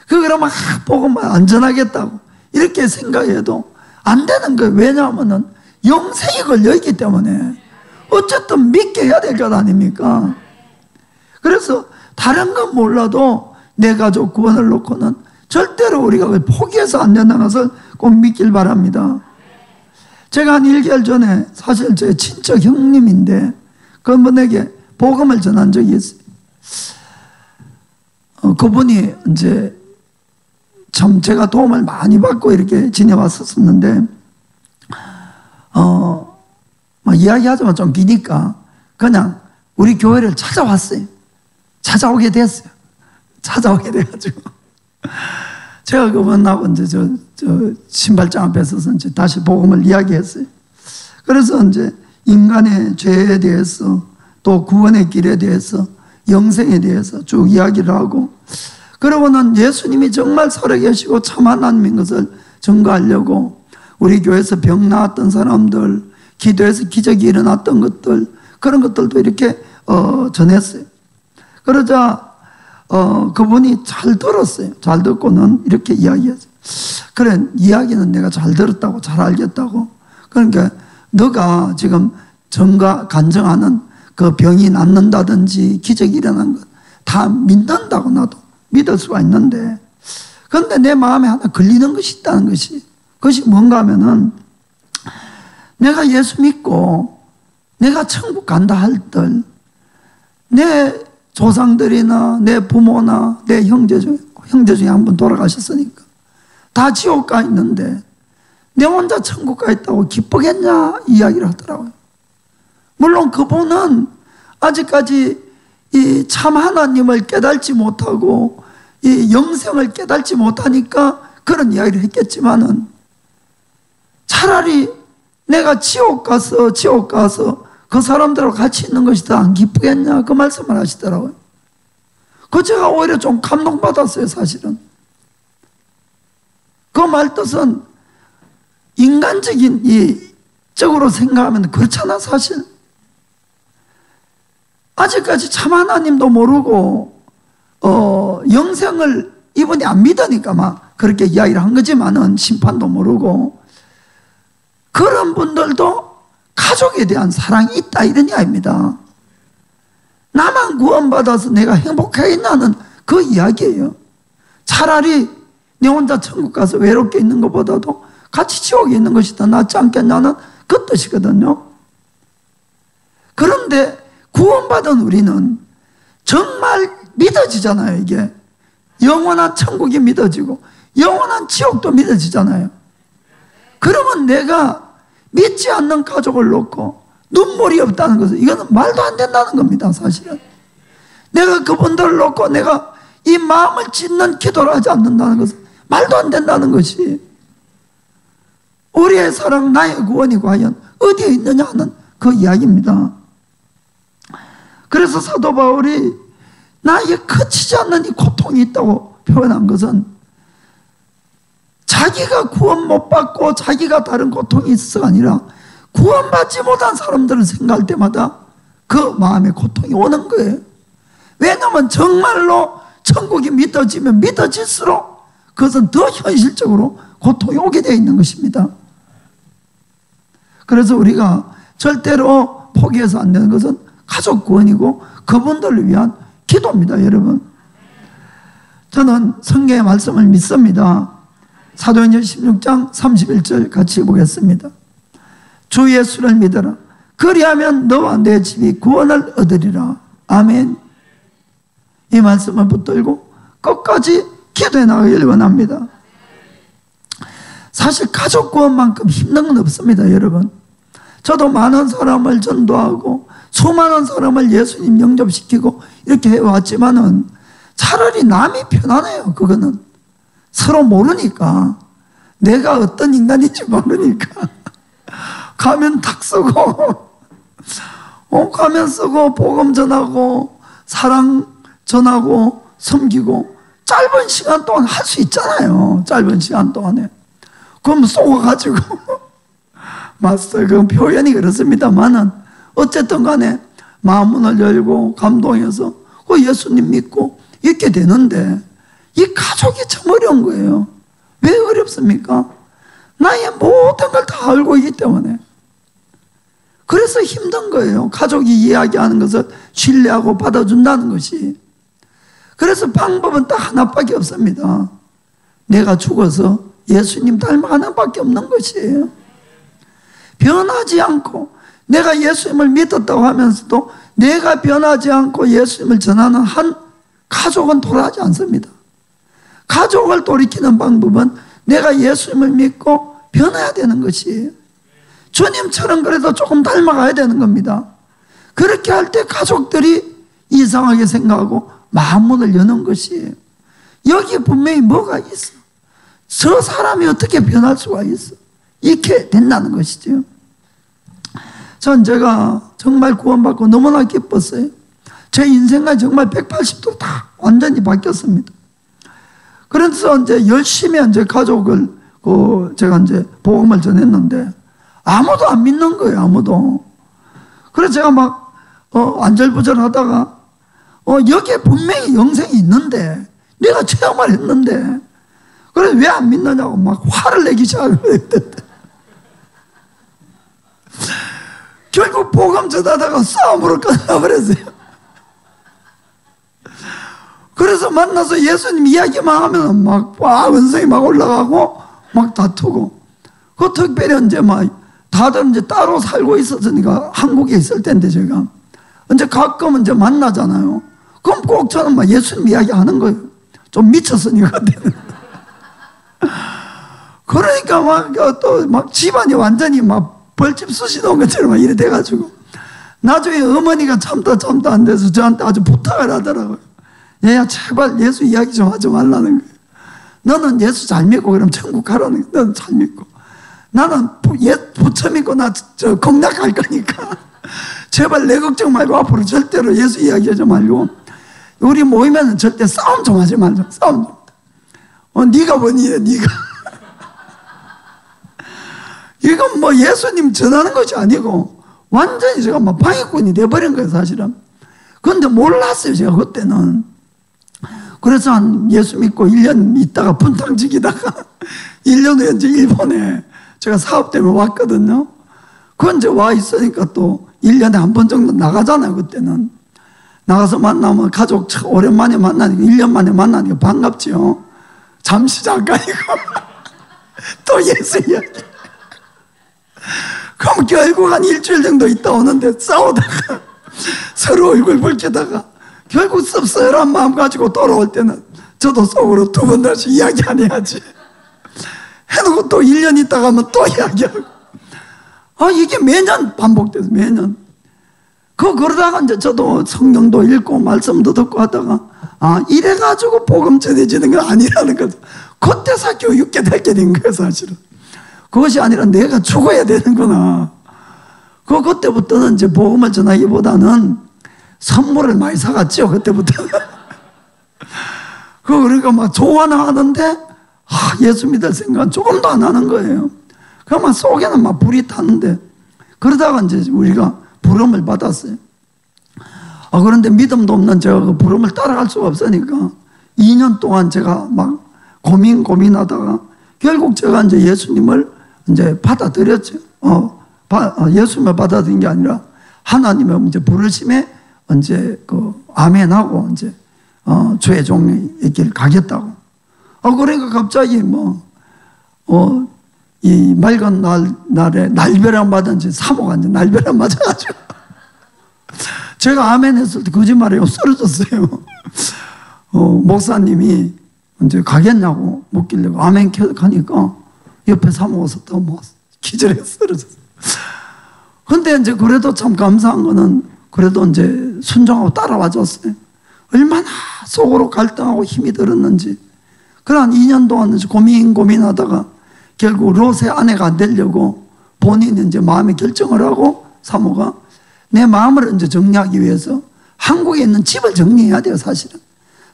그러면 복음만 안전하겠다고 이렇게 생각해도 안 되는 거예요. 왜냐하면 영생이 걸려있기 때문에 어쨌든 믿게 해야 될 것 아닙니까? 그래서 다른 건 몰라도 내 가족 구원을 놓고는 절대로 우리가 포기해서 안 된다는 것을 꼭 믿길 바랍니다. 제가 한 1개월 전에 사실 제 친척 형님인데 그분에게 복음을 전한 적이 있어요. 그분이 이제 참 제가 도움을 많이 받고 이렇게 지내왔었는데 이야기하자면 좀 기니까 그냥 우리 교회를 찾아왔어요. 찾아오게 됐어요. 찾아오게 돼가지고 제가 그분하고 이제 저 신발장 앞에 서서 이제 다시 복음을 이야기했어요. 그래서 이제 인간의 죄에 대해서 또 구원의 길에 대해서 영생에 대해서 쭉 이야기를 하고, 그러고는 예수님이 정말 살아계시고 참 하나님인 것을 증거하려고 우리 교회에서 병 나았던 사람들, 기도해서 기적이 일어났던 것들, 그런 것들도 이렇게 전했어요. 그러자 그분이 잘 들었어요. 잘 듣고는 이렇게 이야기했어요. 그래, 이야기는 내가 잘 들었다고, 잘 알겠다고. 그러니까 너가 지금 간증하는 그 병이 낫는다든지 기적이 일어난 것 다 믿는다고 나도 믿을 수가 있는데, 그런데 내 마음에 하나 걸리는 것이 있다는 것이, 그것이 뭔가 하면은 내가 예수 믿고 내가 천국 간다 할 때 내 조상들이나 내 부모나 내 형제 중에 한 분 돌아가셨으니까 다 지옥 가 있는데 내 혼자 천국 가 있다고 기쁘겠냐 이야기를 하더라고요. 물론 그분은 아직까지 이 참 하나님을 깨달지 못하고 이 영생을 깨달지 못하니까 그런 이야기를 했겠지만은, 차라리 내가 지옥 가서 그 사람들하고 같이 있는 것이 더 안 기쁘겠냐 그 말씀을 하시더라고요. 그 제가 오히려 좀 감동받았어요. 사실은 그 말 뜻은 인간적인 쪽으로 생각하면 그렇잖아. 사실 아직까지 참 하나님도 모르고 영생을 이분이 안 믿으니까 막 그렇게 이야기를 한 거지만은, 심판도 모르고, 그런 분들도 가족에 대한 사랑이 있다 이런 이야기입니다. 나만 구원받아서 내가 행복하겠냐는 그 이야기예요. 차라리 내 혼자 천국 가서 외롭게 있는 것보다도 같이 지옥에 있는 것이 더 낫지 않겠냐는 그 뜻이거든요. 그런데 구원받은 우리는 정말 믿어지잖아요. 이게 영원한 천국이 믿어지고 영원한 지옥도 믿어지잖아요. 그러면 내가 믿지 않는 가족을 놓고 눈물이 없다는 것은, 이거는 말도 안 된다는 겁니다. 사실은 내가 그분들을 놓고 내가 이 마음을 찢는 기도를 하지 않는다는 것은 말도 안 된다는 것이, 우리의 사랑, 나의 구원이 과연 어디에 있느냐 하는 그 이야기입니다. 그래서 사도 바울이 나에게 그치지 않는 이 고통이 있다고 표현한 것은, 자기가 구원 못 받고 자기가 다른 고통이 있어서가 아니라 구원받지 못한 사람들을 생각할 때마다 그 마음의 고통이 오는 거예요. 왜냐하면 정말로 천국이 믿어지면 믿어질수록 그것은 더 현실적으로 고통이 오게 되어 있는 것입니다. 그래서 우리가 절대로 포기해서 안 되는 것은 가족 구원이고 그분들을 위한 기도입니다. 여러분, 저는 성경의 말씀을 믿습니다. 사도행전 16장 31절 같이 보겠습니다. 주 예수를 믿어라. 그리하면 너와 내 집이 구원을 얻으리라. 아멘. 이 말씀을 붙들고 끝까지 기도해 나가기를 원합니다. 사실 가족 구원만큼 힘든 건 없습니다. 여러분, 저도 많은 사람을 전도하고 수많은 사람을 예수님 영접시키고 이렇게 해왔지만은 차라리 남이 편하네요. 그거는 서로 모르니까, 내가 어떤 인간인지 모르니까 가면 탁 쓰고 가면 쓰고 복음 전하고 사랑 전하고 섬기고 짧은 시간 동안 할 수 있잖아요. 짧은 시간 동안에. 그럼 쏘아가지고 맞어요. 그 표현이 그렇습니다만은 어쨌든 간에 마음문을 열고 감동해서 그 예수님 믿고 이렇게 되는데, 이 가족이 참 어려운 거예요. 왜 어렵습니까? 나의 모든 걸 다 알고 있기 때문에. 그래서 힘든 거예요. 가족이 이야기하는 것을 신뢰하고 받아준다는 것이. 그래서 방법은 딱 하나밖에 없습니다. 내가 죽어서 예수님 닮아가는 밖에 없는 것이에요. 변하지 않고 내가 예수님을 믿었다고 하면서도 내가 변하지 않고 예수님을 전하는 한 가족은 돌아가지 않습니다. 가족을 돌이키는 방법은 내가 예수님을 믿고 변해야 되는 것이에요. 주님처럼 그래도 조금 닮아가야 되는 겁니다. 그렇게 할 때 가족들이 이상하게 생각하고 마음문을 여는 것이에요. 여기에 분명히 뭐가 있어. 저 사람이 어떻게 변할 수가 있어. 이렇게 된다는 것이죠. 전 제가 정말 구원받고 너무나 기뻤어요. 제 인생과 정말 180도 다 완전히 바뀌었습니다. 그래서 이제 열심히 이제 가족을 제가 이제 복음을 전했는데 아무도 안 믿는 거예요. 아무도. 그래서 제가 막 안절부절 하다가 여기에 분명히 영생이 있는데 내가 체험을 했는데 그래서 왜 안 믿느냐고 막 화를 내기 시작했는데 결국 복음 전하다가 싸움으로 끝나버렸어요. 그래서 만나서 예수님 이야기만 하면 막 원성이 막 올라가고 막 다투고. 그 특별히 이제 막 다들 이제 따로 살고 있었으니까 한국에 있을 때인데 제가 이제 가끔 이제 만나잖아요. 그럼 꼭 저는 막 예수님 이야기 하는 거예요. 좀 미쳤으니까 그때는. 그러니까 막 또 막 집안이 완전히 막 벌집 쑤시던 것처럼 막 이래 돼가지고 나중에 어머니가 참다 안 돼서 저한테 아주 부탁을 하더라고요. 얘야 제발 예수 이야기 좀 하지 말라는 거예요. 너는 예수 잘 믿고 그럼 천국 가라는 거예요. 너는 잘 믿고 나는 부처 믿고 나 공략 갈 거니까 제발 내 걱정 말고 앞으로 절대로 예수 이야기 하지 말고 우리 모이면 절대 싸움 좀 하지 말자. 싸움 좀. 네가 뭐니 네가. 이건 뭐 예수님 전하는 것이 아니고 완전히 제가 막 방해꾼이 돼버린 거예요 사실은. 그런데 몰랐어요 제가 그때는. 그래서 한 예수 믿고 1년 있다가 분탕지기다가 1년 후에 이제 일본에 제가 사업 때문에 왔거든요. 그건 이제 와 있으니까 또 1년에 한 번 정도 나가잖아요 그때는. 나가서 만나면 가족 오랜만에 만나니까 1년 만에 만나니까 반갑죠. 잠시 잠깐이고 또 예수 이야기. 그럼 결국 한 일주일 정도 있다 오는데 싸우다가 서로 얼굴 붉히다가 결국 씁쓸한 마음 가지고 돌아올 때는 저도 속으로 두 번 다시 이야기 안 해야지 해놓고 또 1년 있다 가면 또 이야기하고 이게 매년 반복돼서 매년 그러다가 이제 저도 성경도 읽고 말씀도 듣고 하다가 이래가지고 복음 전해지는 건 아니라는 거죠. 그때서 교육 깨닫게 된 거예요 사실은. 그것이 아니라 내가 죽어야 되는구나. 그때부터는 이제 복음을 전하기보다는 선물을 많이 사갔죠. 그때부터는. 그러니까 막 좋아는 하는데 예수 믿을 생각은 조금도 안 하는 거예요. 그러면 속에는 막 불이 타는데 그러다가 이제 우리가 부름을 받았어요. 그런데 믿음도 없는 제가 그 부름을 따라갈 수가 없으니까 2년 동안 제가 막 고민하다가 결국 제가 이제 예수님을 이제 받아들였죠. 예수님을 받아들인 게 아니라 하나님의 이제 부르심에 이제 아멘하고 이제 주의 종의 길 가겠다고. 그러니까 갑자기 이 맑은 날에 날벼락 맞은지 사모가 이제 날벼락 맞아가지고 제가 아멘 했을 때 거짓말이에요. 쓰러졌어요. 목사님이 이제 가겠냐고 묻길래 아멘 하니까 옆에 사모가 섰다고 뭐 기절해 쓰러졌어요. 근데 이제 그래도 참 감사한 거는 그래도 이제 순종하고 따라와 줬어요. 얼마나 속으로 갈등하고 힘이 들었는지. 그런 2년 동안 고민하다가 결국 롯의 아내가 안 되려고 본인이 이제 마음의 결정을 하고 사모가 내 마음을 이제 정리하기 위해서 한국에 있는 집을 정리해야 돼요 사실은.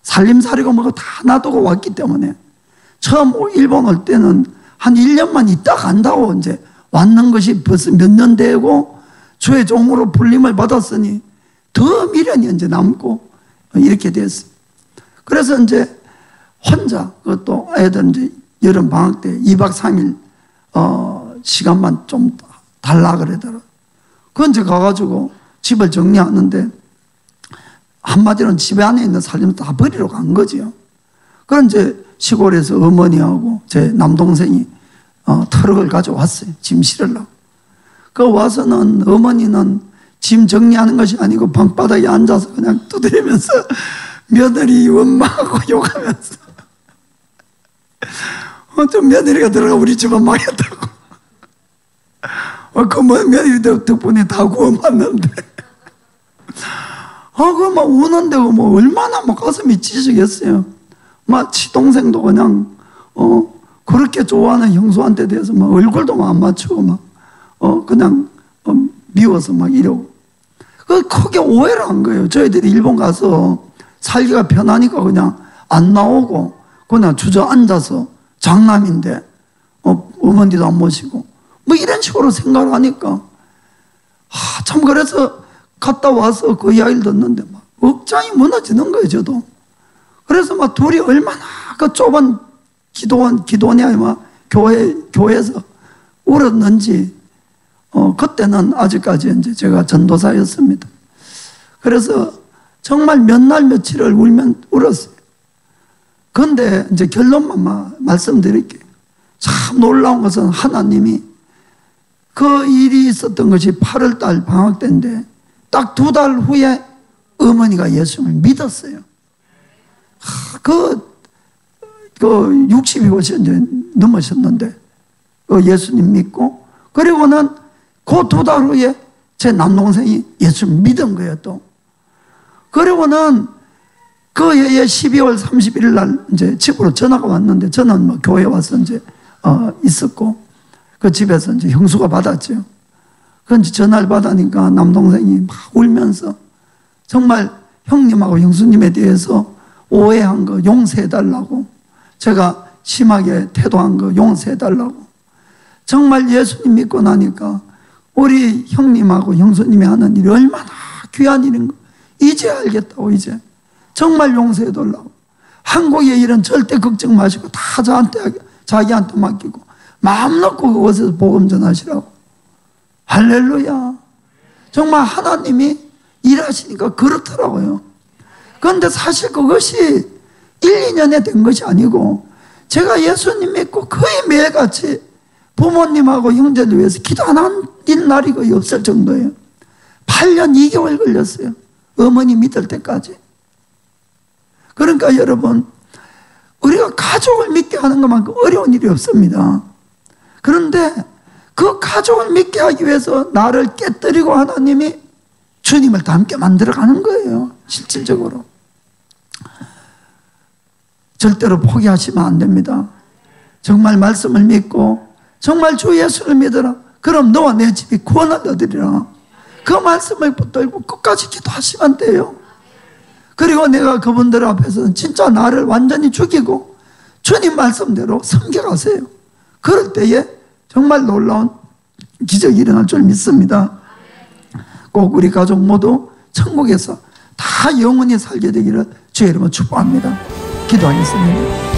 살림살이고 뭐가 다 놔두고 왔기 때문에 처음 일본 올 때는 한 1년만 있다 간다고 이제 왔는 것이 벌써 몇 년 되고 주의 종으로 불림을 받았으니 더 미련이 이제 남고 이렇게 됐어요. 그래서 이제 혼자 그것도 애들 이제 여름 방학 때 2박 3일 시간만 좀 달라 그러더라고요. 그건 이제 가가지고 집을 정리하는데 한마디로는 집 안에 있는 살림을 다 버리러 간 거지요. 그런 이제 시골에서 어머니하고 제 남동생이 트럭을 가져왔어요. 짐 실으려고. 그 와서는 어머니는 짐 정리하는 것이 아니고 방바닥에 앉아서 그냥 두드리면서 며느리 원망하고 욕하면서 좀 며느리가 들어가 우리 집은 망했다고. 그 며느리 덕분에 다 구원받는데. 막 우는데 뭐 얼마나 막 가슴이 찢어졌어요. 막 시동생도 그냥 그렇게 좋아하는 형수한테 대해서 막 얼굴도 막 안 맞추고 막 그냥 미워서 막 이러고. 그 크게 오해를 한 거예요. 저희들이 일본 가서 살기가 편하니까 그냥 안 나오고 그냥 주저앉아서 장남인데 어머니도 안 모시고 뭐 이런 식으로 생각을 하니까 참 그래서 갔다 와서 그 이야기를 듣는데 막 억장이 무너지는 거예요. 저도. 그래서 막 둘이 얼마나 그 좁은 기도원이 아니라 교회에서 울었는지 그때는 아직까지 이제 제가 전도사였습니다. 그래서 정말 몇 날 며칠을 울었어요. 그런데 이제 결론만 말씀드릴게요. 참 놀라운 것은 하나님이 그 일이 있었던 것이 8월 달 방학 때인데 딱 2달 후에 어머니가 예수님을 믿었어요. 그 60이 이제 넘으셨는데 예수님 믿고 그리고는 그 2달 후에 제 남동생이 예수를 믿은 거예요. 또 그리고는 그 해에 12월 31일 날 이제 집으로 전화가 왔는데 저는 뭐 교회 와서 이제 있었고 그 집에서 이제 형수가 받았죠. 그런지 전화를 받으니까 남동생이 막 울면서 정말 형님하고 형수님에 대해서 오해한 거 용서해달라고, 제가 심하게 태도한 거 용서해달라고, 정말 예수님 믿고 나니까 우리 형님하고 형수님이 하는 일이 얼마나 귀한 일인 거 이제 알겠다고, 이제 정말 용서해달라고, 한국의 일은 절대 걱정 마시고 다 자기한테 맡기고 마음 놓고 그곳에서 복음 전하시라고. 할렐루야. 정말 하나님이 일하시니까 그렇더라고요. 그런데 사실 그것이 1, 2년에 된 것이 아니고 제가 예수님 믿고 거의 매일같이 부모님하고 형제들 위해서 기도 안 한 날이 거의 없을 정도예요. 8년 2개월 걸렸어요. 어머니 믿을 때까지. 그러니까 여러분, 우리가 가족을 믿게 하는 것만큼 어려운 일이 없습니다. 그런데 그 가족을 믿게 하기 위해서 나를 깨뜨리고 하나님이 주님을 닮게 만들어가는 거예요. 실질적으로. 절대로 포기하시면 안 됩니다. 정말 말씀을 믿고 정말 주 예수를 믿어라. 그럼 너와 내 집이 구원을 얻으리라. 그 말씀을 붙들고 끝까지 기도하시면 돼요. 그리고 내가 그분들 앞에서는 진짜 나를 완전히 죽이고 주님 말씀대로 섬겨가세요. 그럴 때에 정말 놀라운 기적이 일어날 줄 믿습니다. 꼭 우리 가족 모두 천국에서 다 영원히 살게 되기를 주의 이름으로 축복합니다. 기도하겠습니다.